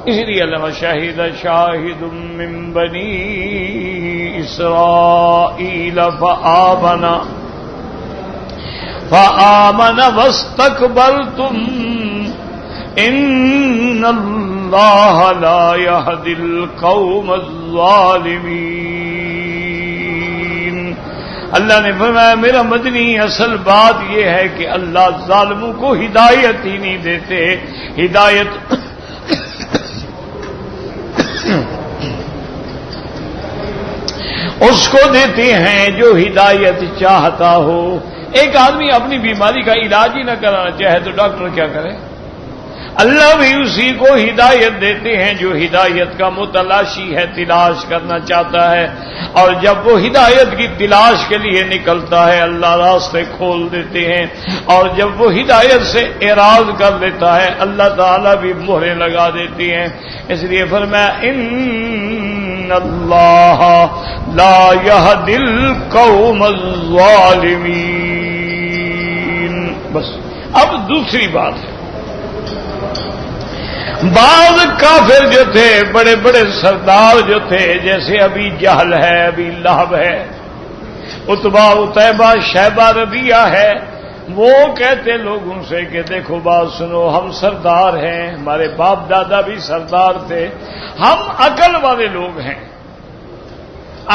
اس لیے علامہ شاہد شاہد من بنی اسرائیل فآمن واستكبرتم ان اللہ لا يهدي القوم الظالمین۔ اللہ نے فرمایا میرا مدنی اصل بات یہ ہے کہ اللہ ظالموں کو ہدایت ہی نہیں دیتے، ہدایت اس کو دیتے ہیں جو ہدایت چاہتا ہو۔ ایک آدمی اپنی بیماری کا علاج ہی نہ کرانا چاہے تو ڈاکٹر کیا کرے؟ اللہ بھی اسی کو ہدایت دیتے ہیں جو ہدایت کا متلاشی ہے، تلاش کرنا چاہتا ہے، اور جب وہ ہدایت کی تلاش کے لیے نکلتا ہے اللہ راستے کھول دیتے ہیں، اور جب وہ ہدایت سے اعراض کر لیتا ہے اللہ تعالیٰ بھی مہریں لگا دیتی ہیں۔ اس لیے فرمایا ان اللہ لا يهدي القوم الظالمین۔ بس اب دوسری بات ہے، بعض کافر جو تھے، بڑے بڑے سردار جو تھے، جیسے ابھی جہل ہے، ابھی لہب ہے، عتبہ اتیبہ شیبہ ربیہ ہے، وہ کہتے لوگوں سے کہ دیکھو بات سنو، ہم سردار ہیں، ہمارے باپ دادا بھی سردار تھے، ہم عقل والے لوگ ہیں،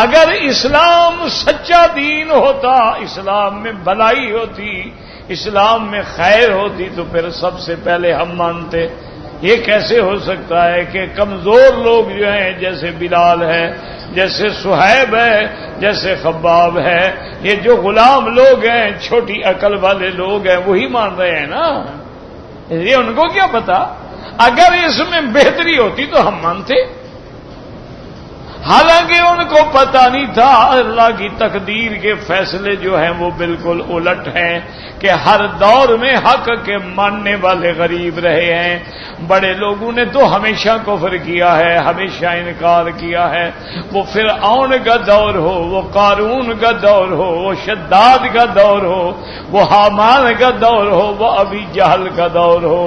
اگر اسلام سچا دین ہوتا، اسلام میں بھلائی ہوتی، اسلام میں خیر ہوتی تو پھر سب سے پہلے ہم مانتے۔ یہ کیسے ہو سکتا ہے کہ کمزور لوگ جو ہیں جیسے بلال ہے، جیسے صہیب ہے، جیسے خباب ہے، یہ جو غلام لوگ ہیں، چھوٹی عقل والے لوگ ہیں، وہی مان رہے ہیں نا، یہ ان کو کیا پتا؟ اگر اس میں بہتری ہوتی تو ہم مانتے، حالانکہ ان کو پتہ نہیں تھا اللہ کی تقدیر کے فیصلے جو ہیں وہ بالکل الٹ ہیں، کہ ہر دور میں حق کے ماننے والے غریب رہے ہیں۔ بڑے لوگوں نے تو ہمیشہ کفر کیا ہے، ہمیشہ انکار کیا ہے، وہ فرعون کا دور ہو، وہ قارون کا دور ہو، وہ شداد کا دور ہو، وہ حامان کا دور ہو، وہ ابی جہل کا دور ہو۔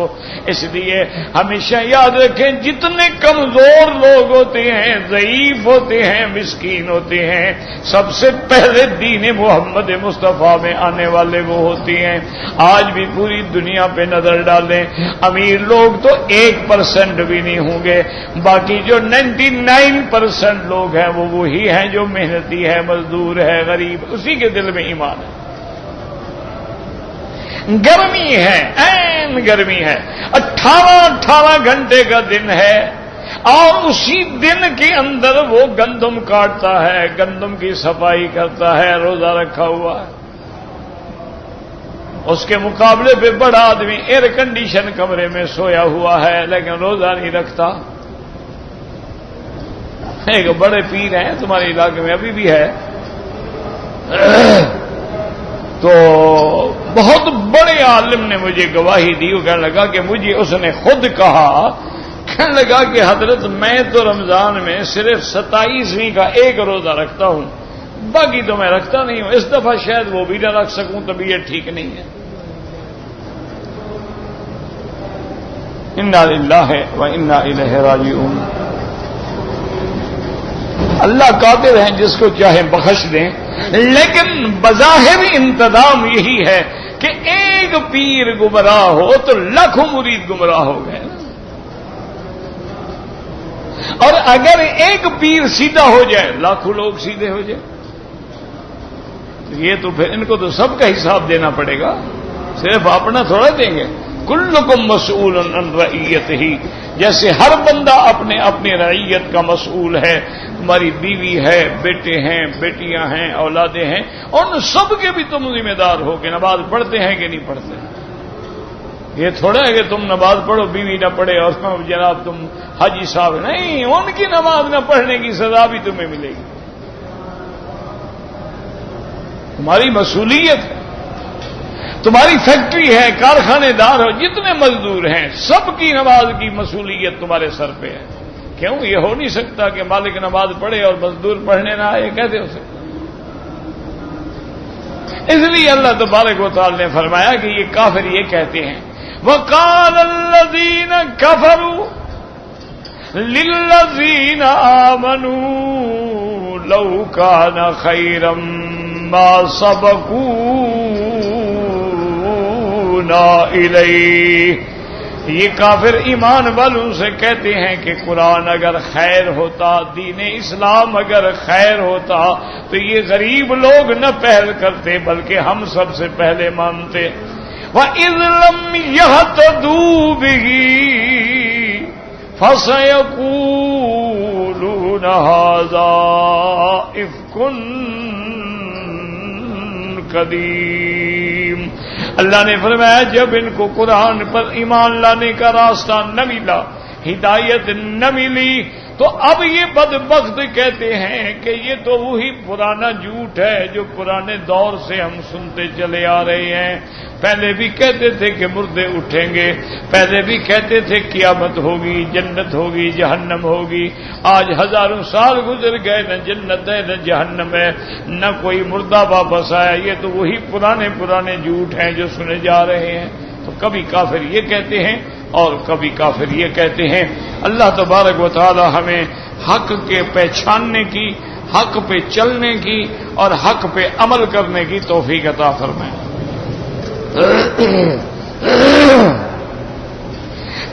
اس لیے ہمیشہ یاد رکھیں جتنے کمزور لوگ ہوتے ہیں، ضعیف ہوتے ہیں، مسکین ہوتے ہیں، سب سے پہلے دین محمد مصطفیٰ میں آنے والے وہ ہوتے ہیں۔ آج بھی پوری دنیا پہ نظر ڈالیں، امیر لوگ تو 1% بھی نہیں ہوں گے، باقی جو 99% لوگ ہیں وہ وہی ہیں جو محنتی ہے، مزدور ہے، غریب، اسی کے دل میں ایمان ہے۔ گرمی ہے، عین گرمی ہے، 18 گھنٹے کا دن ہے، اور اسی دن کے اندر وہ گندم کاٹتا ہے، گندم کی صفائی کرتا ہے، روزہ رکھا ہوا ہے۔ اس کے مقابلے پہ بڑا آدمی ایئر کنڈیشن کمرے میں سویا ہوا ہے لیکن روزہ نہیں رکھتا۔ ایک بڑے پیر ہیں تمہارے علاقے میں، ابھی بھی ہے، تو بہت بڑے عالم نے مجھے گواہی دی، وہ کہنے لگا کہ مجھے اس نے خود کہا، کہنے لگا کہ حضرت میں تو رمضان میں صرف 27ویں کا ایک روزہ رکھتا ہوں، باقی تو میں رکھتا نہیں ہوں، اس دفعہ شاید وہ بھی نہ رکھ سکوں، طبیعت ٹھیک نہیں ہے۔ انا للہ و انا الیہ راجعون۔ اللہ قادر ہیں جس کو چاہے بخش دیں، لیکن بظاہر انتظام یہی ہے کہ ایک پیر گمراہ ہو تو لاکھوں مرید گمراہ ہو گئے، اور اگر ایک پیر سیدھا ہو جائے لاکھوں لوگ سیدھے ہو جائیں۔ یہ تو پھر ان کو تو سب کا حساب دینا پڑے گا، صرف اپنا تھوڑا دیں گے۔ کلکم مسئول عن رعیتہ، جیسے ہر بندہ اپنے اپنی رعیت کا مسئول ہے، تمہاری بیوی ہے، بیٹے ہیں، بیٹیاں ہیں، اولادیں ہیں، ان سب کے بھی تم ذمہ دار ہو کہ نماز پڑھتے ہیں کہ نہیں پڑھتے۔ یہ تھوڑا ہے کہ تم نماز پڑھو بیوی نہ پڑھے اور جناب تم حاجی صاحب، نہیں، ان کی نماز نہ پڑھنے کی سزا بھی تمہیں ملے گی۔ تمہاری مسئولیت ہے، تمہاری فیکٹری ہے، کارخانے دار ہو، جتنے مزدور ہیں سب کی نماز کی مسئولیت تمہارے سر پہ ہے۔ کیوں؟ یہ ہو نہیں سکتا کہ مالک نماز پڑھے اور مزدور پڑھنے نہ آئے، کیسے ہو سکتا؟ اس لیے اللہ تبارک و تعالی نے فرمایا کہ یہ کافر یہ کہتے ہیں، وَقَالَ الَّذِينَ كَفَرُوا لِلَّذِينَ آمَنُوا لَوْ كَانَ خَيْرًا مَا سَبَقُونَا إِلَيْهِ۔ یہ کافر ایمان والوں سے کہتے ہیں کہ قرآن اگر خیر ہوتا، دین اسلام اگر خیر ہوتا تو یہ غریب لوگ نہ پہل کرتے بلکہ ہم سب سے پہلے مانتے۔ وَإِذْ لَمْ يَهْتَدُوا بِهِ فَسَيَقُولُونَ هَذَا إِفْكٌ قدیم۔ اللہ نے فرمایا جب ان کو قرآن پر ایمان لانے کا راستہ نہ ملا، ہدایت نہ ملی، تو اب یہ بدبخت کہتے ہیں کہ یہ تو وہی پرانا جھوٹ ہے جو پرانے دور سے ہم سنتے چلے آ رہے ہیں۔ پہلے بھی کہتے تھے کہ مردے اٹھیں گے، پہلے بھی کہتے تھے قیامت ہوگی، جنت ہوگی، جہنم ہوگی، آج ہزاروں سال گزر گئے، نہ جنت ہے نہ جہنم ہے، نہ کوئی مردہ واپس آیا۔ یہ تو وہی پرانے جھوٹ ہیں جو سنے جا رہے ہیں۔ تو کبھی کافر یہ کہتے ہیں اور کبھی کافر یہ کہتے ہیں۔ اللہ تبارک و تعالی ہمیں حق کے پہچاننے کی، حق پہ چلنے کی اور حق پہ عمل کرنے کی توفیق عطا فرمائے۔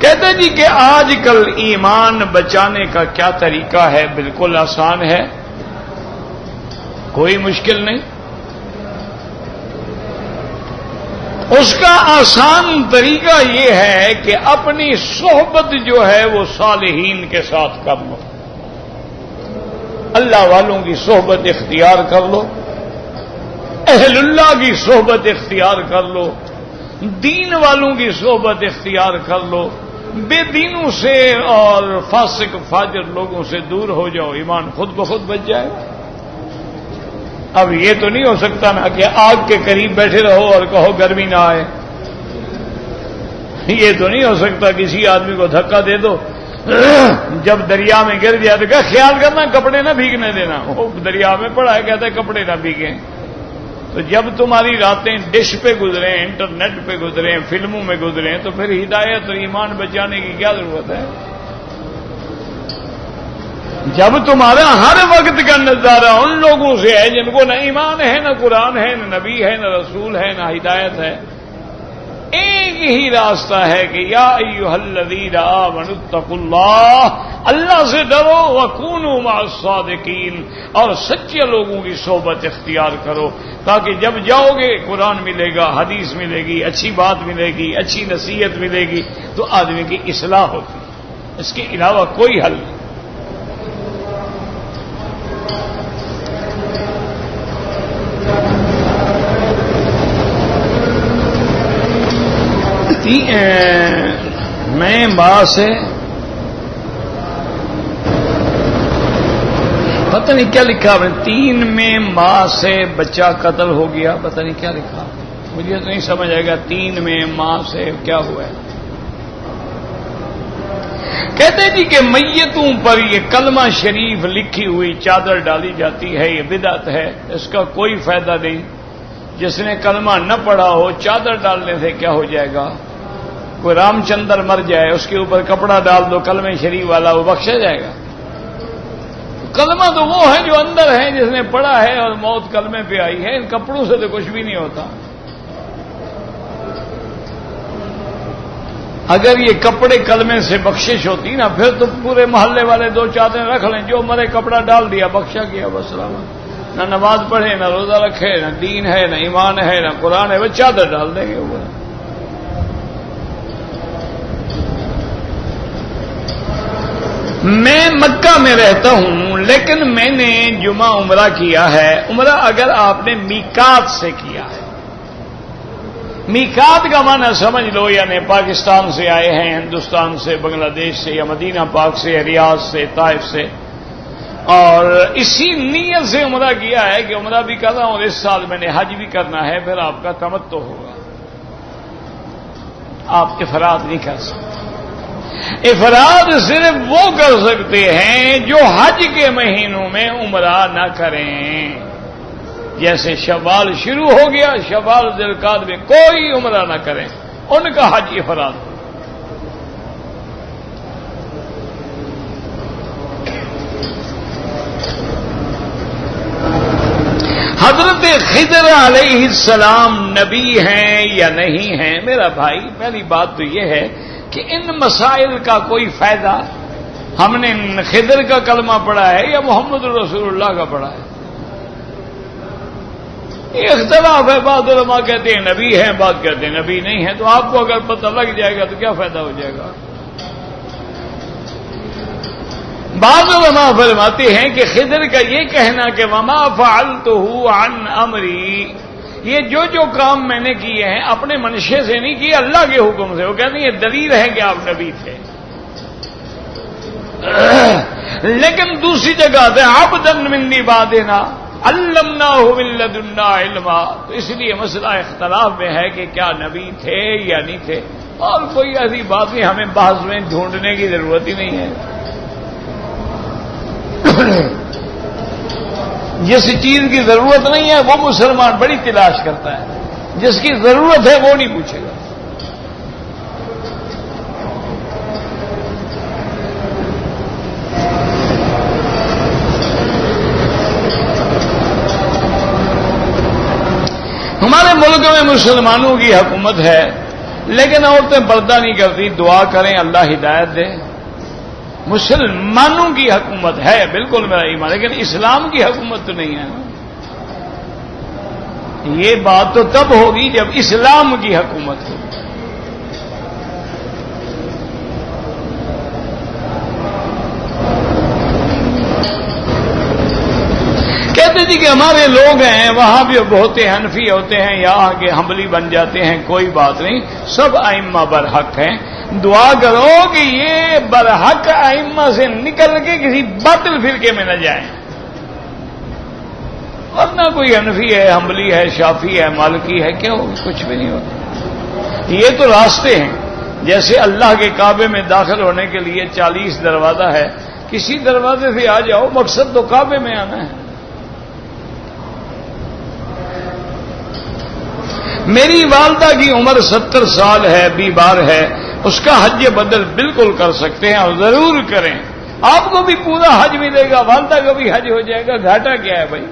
کہتے جی کہ آج کل ایمان بچانے کا کیا طریقہ ہے؟ بالکل آسان ہے، کوئی مشکل نہیں۔ اس کا آسان طریقہ یہ ہے کہ اپنی صحبت جو ہے وہ صالحین کے ساتھ کر لو، اللہ والوں کی صحبت اختیار کر لو، اہل اللہ کی صحبت اختیار کر لو، دین والوں کی صحبت اختیار کر لو، بے دینوں سے اور فاسق فاجر لوگوں سے دور ہو جاؤ، ایمان خود بخود بچ جائے۔ اب یہ تو نہیں ہو سکتا نا کہ آگ کے قریب بیٹھے رہو اور کہو گرمی نہ آئے، یہ تو نہیں ہو سکتا کسی آدمی کو دھکا دے دو، جب دریا میں گر جائے تو کیا خیال کرنا کپڑے نہ بھیگنے دینا، وہ دریا میں پڑا ہے کہتا ہے کپڑے نہ بھیگیں۔ تو جب تمہاری راتیں ڈش پہ گزریں، انٹرنیٹ پہ گزریں، فلموں میں گزریں، تو پھر ہدایت اور ایمان بچانے کی کیا ضرورت ہے؟ جب تمہارا ہر وقت کا نظارہ ان لوگوں سے ہے جن کو نہ ایمان ہے، نہ قرآن ہے، نہ نبی ہے، نہ رسول ہے، نہ ہدایت ہے، ایک ہی راستہ ہے کہ یا ایھا الذین آمنوا اتقوا اللہ، اللہ سے ڈرو، وکونوا مع الصادقین، اور سچے لوگوں کی صحبت اختیار کرو، تاکہ جب جاؤ گے قرآن ملے گا، حدیث ملے گی، اچھی بات ملے گی، اچھی نصیحت ملے گی، تو آدمی کی اصلاح ہوتی ہے، اس کے علاوہ کوئی حل نہیں۔ میں ماں سے پتہ نہیں کیا لکھا، 3 میں ماں سے بچہ قتل ہو گیا، پتہ نہیں کیا لکھا، مجھے تو نہیں سمجھ آئے گا 3 میں ماں سے کیا ہوا ہے۔ کہتے جی کہ میتوں پر یہ کلمہ شریف لکھی ہوئی چادر ڈالی جاتی ہے، یہ بدعت ہے، اس کا کوئی فائدہ نہیں۔ جس نے کلمہ نہ پڑھا ہو چادر ڈالنے سے کیا ہو جائے گا؟ کوئی رام چندر مر جائے، اس کے اوپر کپڑا ڈال دو کلمہ شریف والا، وہ بخشا جائے گا؟ کلمہ تو وہ ہے جو اندر ہے، جس نے پڑھا ہے اور موت کلمے پہ آئی ہے، ان کپڑوں سے تو کچھ بھی نہیں ہوتا۔ اگر یہ کپڑے کلمے سے بخشش ہوتی نا، پھر تو پورے محلے والے 2 چادریں رکھ لیں، جو مرے کپڑا ڈال دیا، بخشا گیا، بس سلامت۔ نہ نماز پڑھے، نہ روزہ رکھے، نہ دین ہے، نہ ایمان ہے، نہ قرآن ہے، وہ چادر ڈال دیں گے اوپر۔ میں مکہ میں رہتا ہوں، لیکن میں نے جمعہ عمرہ کیا ہے۔ عمرہ اگر آپ نے میقات سے کیا ہے، میقات کا معنی سمجھ لو، یعنی پاکستان سے آئے ہیں، ہندوستان سے، بنگلہ دیش سے، یا مدینہ پاک سے، ریاض سے، طائف سے، اور اسی نیت سے عمرہ کیا ہے کہ عمرہ بھی کر رہا ہوں اور اس سال میں نے حج بھی کرنا ہے، پھر آپ کا تمتع ہوگا، آپ افراد نہیں کر سکتے۔ افراد صرف وہ کر سکتے ہیں جو حج کے مہینوں میں عمرہ نہ کریں، جیسے شوال شروع ہو گیا، شوال ذی القعدہ میں کوئی عمرہ نہ کریں، ان کا حج افراد۔ حضرت خضر علیہ السلام نبی ہیں یا نہیں ہیں؟ میرا بھائی، پہلی بات تو یہ ہے کہ ان مسائل کا کوئی فائدہ، ہم نے خضر کا کلمہ پڑھا ہے یا محمد رسول اللہ کا پڑھا ہے؟ یہ اختلاف ہے، بعض علماء کہتے ہیں نبی ہیں، بعض کہتے ہیں نبی نہیں ہیں، تو آپ کو اگر پتہ لگ جائے گا تو کیا فائدہ ہو جائے گا؟ بعض علماء فرماتے ہیں کہ خضر کا یہ کہنا کہ وما فعلتہ عن امری، یہ جو کام میں نے کیے ہیں اپنے منشے سے نہیں کیے، اللہ کے حکم سے۔ وہ کہتے ہیں یہ دلیل ہے کہ آپ نبی تھے۔ لیکن دوسری جگہ سے عبدا من عبادنا علمناہ من لدنا علما، تو اس لیے مسئلہ اختلاف میں ہے کہ کیا نبی تھے یا نہیں تھے، اور کوئی ایسی بات نہیں، ہمیں بحث میں ڈھونڈنے کی ضرورت ہی نہیں ہے۔ جس چیز کی ضرورت نہیں ہے وہ مسلمان بڑی تلاش کرتا ہے، جس کی ضرورت ہے وہ نہیں پوچھے گا۔ ہمارے ملک میں مسلمانوں کی حکومت ہے، لیکن عورتیں پردہ نہیں کرتی، دعا کریں اللہ ہدایت دے۔ مسلمانوں کی حکومت ہے، بالکل میرا ایمان، لیکن اسلام کی حکومت تو نہیں ہے۔ یہ بات تو تب ہوگی جب اسلام کی حکومت ہوگی۔ کہتے جی کہ ہمارے لوگ ہیں وہاں بھی بہت حنفی ہوتے ہیں، یہاں کے حنبلی بن جاتے ہیں، کوئی بات نہیں، سب ائمہ برحق ہیں۔ دعا کرو کہ یہ برحق ائمہ سے نکل کے کسی باطل فرقے میں نہ جائیں، ورنہ کوئی حنفی ہے، حنبلی ہے، شافعی ہے، مالکی ہے، کیا ہوگا؟ کچھ بھی نہیں ہوتا۔ یہ تو راستے ہیں، جیسے اللہ کے کعبے میں داخل ہونے کے لیے 40 دروازہ ہے، کسی دروازے سے آ جاؤ، مقصد تو کعبے میں آنا ہے۔ میری والدہ کی عمر 70 سال ہے، بیمار ہے، اس کا حج بدل بالکل کر سکتے ہیں، اور ضرور کریں، آپ کو بھی پورا حج ملے گا، والدہ کو بھی حج ہو جائے گا، گھاٹا کیا ہے بھائی؟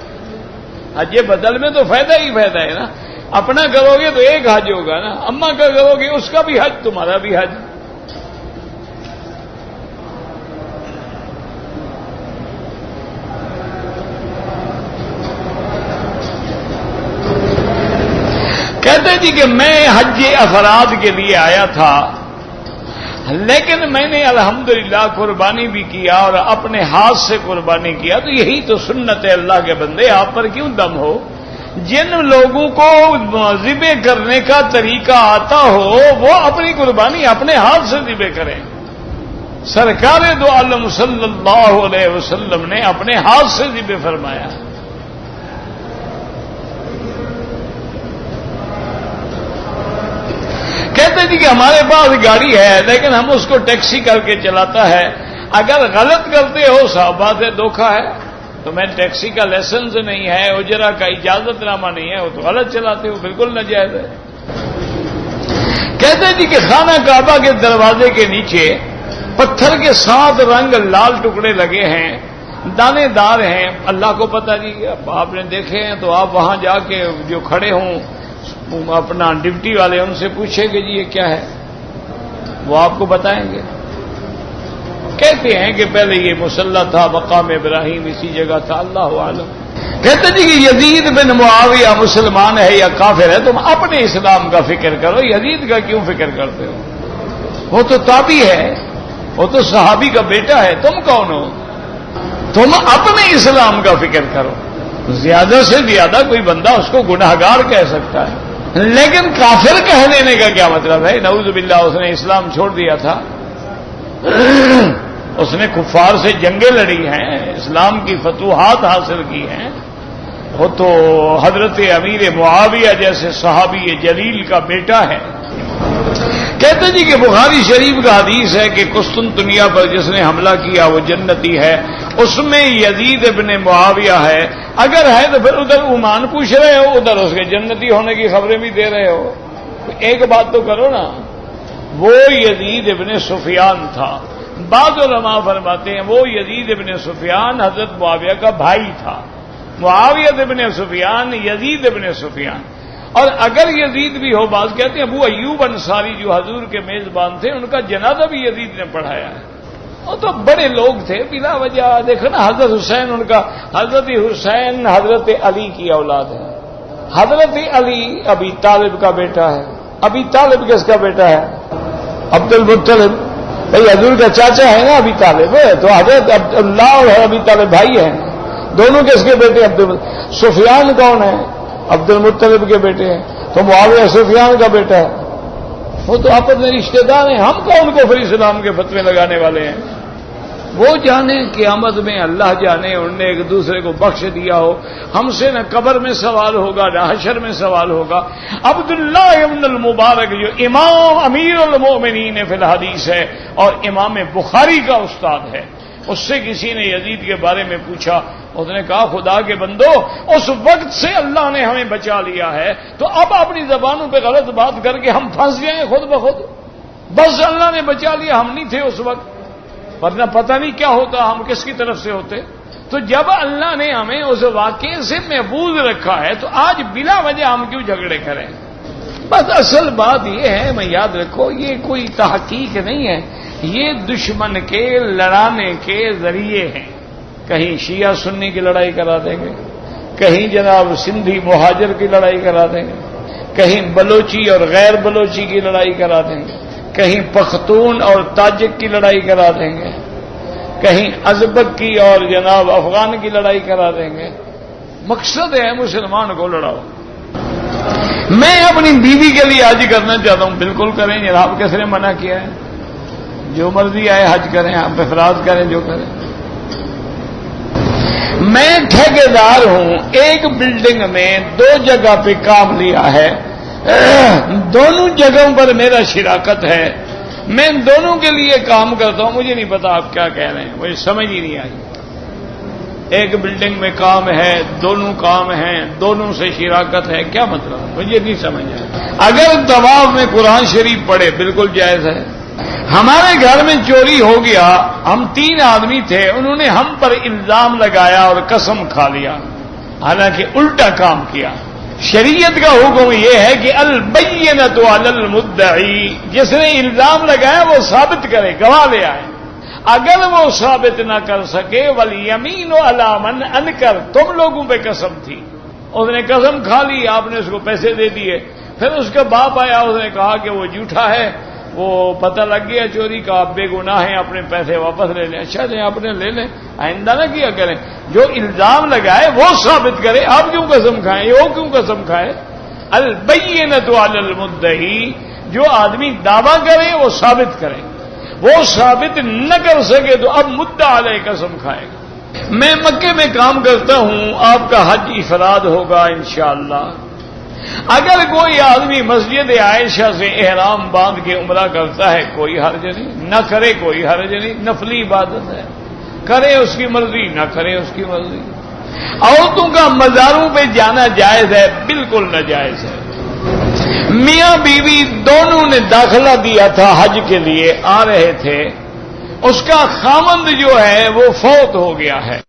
حج بدل میں تو فائدہ ہی فائدہ ہے نا۔ اپنا کرو گے تو ایک حج ہوگا نا، اماں کا کرو گے اس کا بھی حج، تمہارا بھی حج۔ کہتے جی کہ میں حج افراد کے لیے آیا تھا، لیکن میں نے الحمدللہ قربانی بھی کیا اور اپنے ہاتھ سے قربانی کیا، تو یہی تو سنت ہے اللہ کے بندے، آپ پر کیوں دم ہو؟ جن لوگوں کو ذبح کرنے کا طریقہ آتا ہو وہ اپنی قربانی اپنے ہاتھ سے ذبح کریں۔ سرکار دو عالم صلی اللہ علیہ وسلم نے اپنے ہاتھ سے ذبح فرمایا۔ کہتے جی کہ ہمارے پاس گاڑی ہے لیکن ہم اس کو ٹیکسی کر کے چلاتا ہے، اگر غلط کرتے ہو صحابہ سے دھوکہ ہے، تو میں ٹیکسی کا لائسنس نہیں ہے، اجرا کا اجازت نامہ نہیں ہے، وہ تو غلط چلاتے ہو، بالکل ناجائز ہے۔ کہتے جی کہ خانہ کعبہ کے دروازے کے نیچے پتھر کے 7 رنگ لال ٹکڑے لگے ہیں، دانے دار ہیں، اللہ کو پتہ جی، آپ نے دیکھے ہیں تو آپ وہاں جا کے جو کھڑے ہوں اپنا ڈیوٹی والے ان سے پوچھیں کہ جی یہ کیا ہے، وہ آپ کو بتائیں گے۔ کہتے ہیں کہ پہلے یہ مصلی تھا، مقام ابراہیم اسی جگہ تھا، اللہ عالم۔ کہتے جی کہ یزید بن معاویہ مسلمان ہے یا کافر ہے، تم اپنے اسلام کا فکر کرو، یزید کا کیوں فکر کرتے ہو؟ وہ تو تابعی ہے، وہ تو صحابی کا بیٹا ہے، تم کون ہو؟ تم اپنے اسلام کا فکر کرو۔ زیادہ سے زیادہ کوئی بندہ اس کو گناہگار کہہ سکتا ہے، لیکن کافر کہہ دینے کا کیا مطلب ہے؟ نعوذ باللہ، اس نے اسلام چھوڑ دیا تھا، اس نے کفار سے جنگیں لڑی ہیں، اسلام کی فتوحات حاصل کی ہیں، وہ تو حضرت امیر معاویہ جیسے صحابی جلیل کا بیٹا ہے۔ کہتے جی کہ بخاری شریف کا حدیث ہے کہ قسطنطنیہ پر جس نے حملہ کیا وہ جنتی ہے، اس میں یزید ابن معاویہ ہے، اگر ہے تو پھر ادھر عمان پوچھ رہے ہو، ادھر اس کے جنتی ہونے کی خبریں بھی دے رہے ہو، ایک بات تو کرو نا۔ وہ یزید ابن سفیان تھا، بعض علماء فرماتے ہیں وہ یزید ابن سفیان حضرت معاویہ کا بھائی تھا، معاویہ ابن سفیان یزید ابن سفیان، اور اگر یزید بھی ہو، بعض کہتے ہیں ابو ایوب انصاری جو حضور کے میزبان تھے ان کا جنازہ بھی یزید نے پڑھایا ہے، وہ تو بڑے لوگ تھے بلا وجہ۔ دیکھو نا حضرت حسین، ان کا حضرت حسین حضرت علی کی اولاد ہے، حضرت علی ابی طالب کا بیٹا ہے، ابی طالب کس کا بیٹا ہے؟ عبد المطلب، بھائی حضور کا چاچا ہے نا ابی طالب، تو حضرت عبداللہ اور ابی طالب بھائی ہیں، دونوں کس کے بیٹے؟ سفیان کون ہے؟ عبد المطلب کے بیٹے ہیں، تو معاویہ سفیان کا بیٹا ہے، وہ تو آپس میں رشتے دار ہیں، ہم کون کو پھر اسلام کے فتوے لگانے والے ہیں؟ وہ جانے قیامت میں، اللہ جانے انہوں نے ایک دوسرے کو بخش دیا ہو، ہم سے نہ قبر میں سوال ہوگا نہ حشر میں سوال ہوگا۔ عبداللہ ابن المبارک جو امام امیر المومنین فی الحدیث ہے اور امام بخاری کا استاد ہے، اس سے کسی نے یزید کے بارے میں پوچھا، اس نے کہا خدا کے بندو، اس وقت سے اللہ نے ہمیں بچا لیا ہے، تو اب اپنی زبانوں پہ غلط بات کر کے ہم پھنس جائیں خود بخود؟ بس اللہ نے بچا لیا، ہم نہیں تھے اس وقت، ورنہ پتہ نہیں کیا ہوتا، ہم کس کی طرف سے ہوتے۔ تو جب اللہ نے ہمیں اس واقعے سے محفوظ رکھا ہے تو آج بلا وجہ ہم کیوں جھگڑے کریں؟ بس اصل بات یہ ہے، میں یاد رکھو، یہ کوئی تحقیق نہیں ہے، یہ دشمن کے لڑانے کے ذریعے ہیں۔ کہیں شیعہ سنی کی لڑائی کرا دیں گے، کہیں جناب سندھی مہاجر کی لڑائی کرا دیں گے، کہیں بلوچی اور غیر بلوچی کی لڑائی کرا دیں گے، کہیں پختون اور تاجک کی لڑائی کرا دیں گے، کہیں ازبک کی اور جناب افغان کی لڑائی کرا دیں گے۔ مقصد ہے مسلمان کو لڑاؤ۔ میں اپنی بیوی کے لیے حج کرنا چاہتا ہوں، بالکل کریں جناب، کس نے منع کیا ہے؟ جو مرضی آئے حج کریں، آپ افراد کریں جو کریں۔ میں ٹھیکیدار ہوں، ایک بلڈنگ میں 2 جگہ پہ کام لیا ہے، دونوں جگہوں پر میرا شراکت ہے، میں دونوں کے لیے کام کرتا ہوں، مجھے نہیں پتا آپ کیا کہہ رہے ہیں، مجھے سمجھ ہی نہیں آئی۔ ایک بلڈنگ میں کام ہے، دونوں کام ہیں، دونوں سے شراکت ہے، کیا مطلب؟ مجھے نہیں سمجھ آیا۔ اگر طواف میں قرآن شریف پڑھے بالکل جائز ہے۔ ہمارے گھر میں چوری ہو گیا، ہم 3 آدمی تھے، انہوں نے ہم پر الزام لگایا اور قسم کھا لیا، حالانکہ الٹا کام کیا۔ شریعت کا حکم یہ ہے کہ البینۃ علی المدعی، جس نے الزام لگایا وہ ثابت کرے، گواہ لے آئے۔ اگر وہ ثابت نہ کر سکے والیمین علی من انکر، تم لوگوں پہ قسم تھی، اس نے قسم کھا لی، آپ نے اس کو پیسے دے دیے، پھر اس کا باپ آیا، اس نے کہا کہ وہ جھوٹا ہے، وہ پتہ لگ گیا چوری کا، آپ بے گناہ ہیں، اپنے پیسے واپس لے لیں۔ اچھا جی اپنے لے لیں، آئندہ نہ کیا کریں۔ جو الزام لگائے وہ ثابت کرے، آپ کیوں قسم کھائیں، وہ کیوں قسم کھائے؟ البینۃ علی المدعی، جو آدمی دعویٰ کرے وہ ثابت کرے، وہ ثابت نہ کر سکے تو اب مدعا علیہ قسم کھائے گا۔ میں مکے میں کام کرتا ہوں، آپ کا حج افراد ہوگا انشاءاللہ۔ اگر کوئی آدمی مسجد عائشہ سے احرام باندھ کے عمرہ کرتا ہے کوئی حرج نہیں، نہ کرے کوئی حرج نہیں، نفلی عبادت ہے، کرے اس کی مرضی، نہ کرے اس کی مرضی۔ عورتوں کا مزاروں پہ جانا جائز ہے؟ بالکل ناجائز ہے۔ میاں بیوی دونوں نے داخلہ دیا تھا حج کے لیے، آ رہے تھے، اس کا خامند جو ہے وہ فوت ہو گیا ہے۔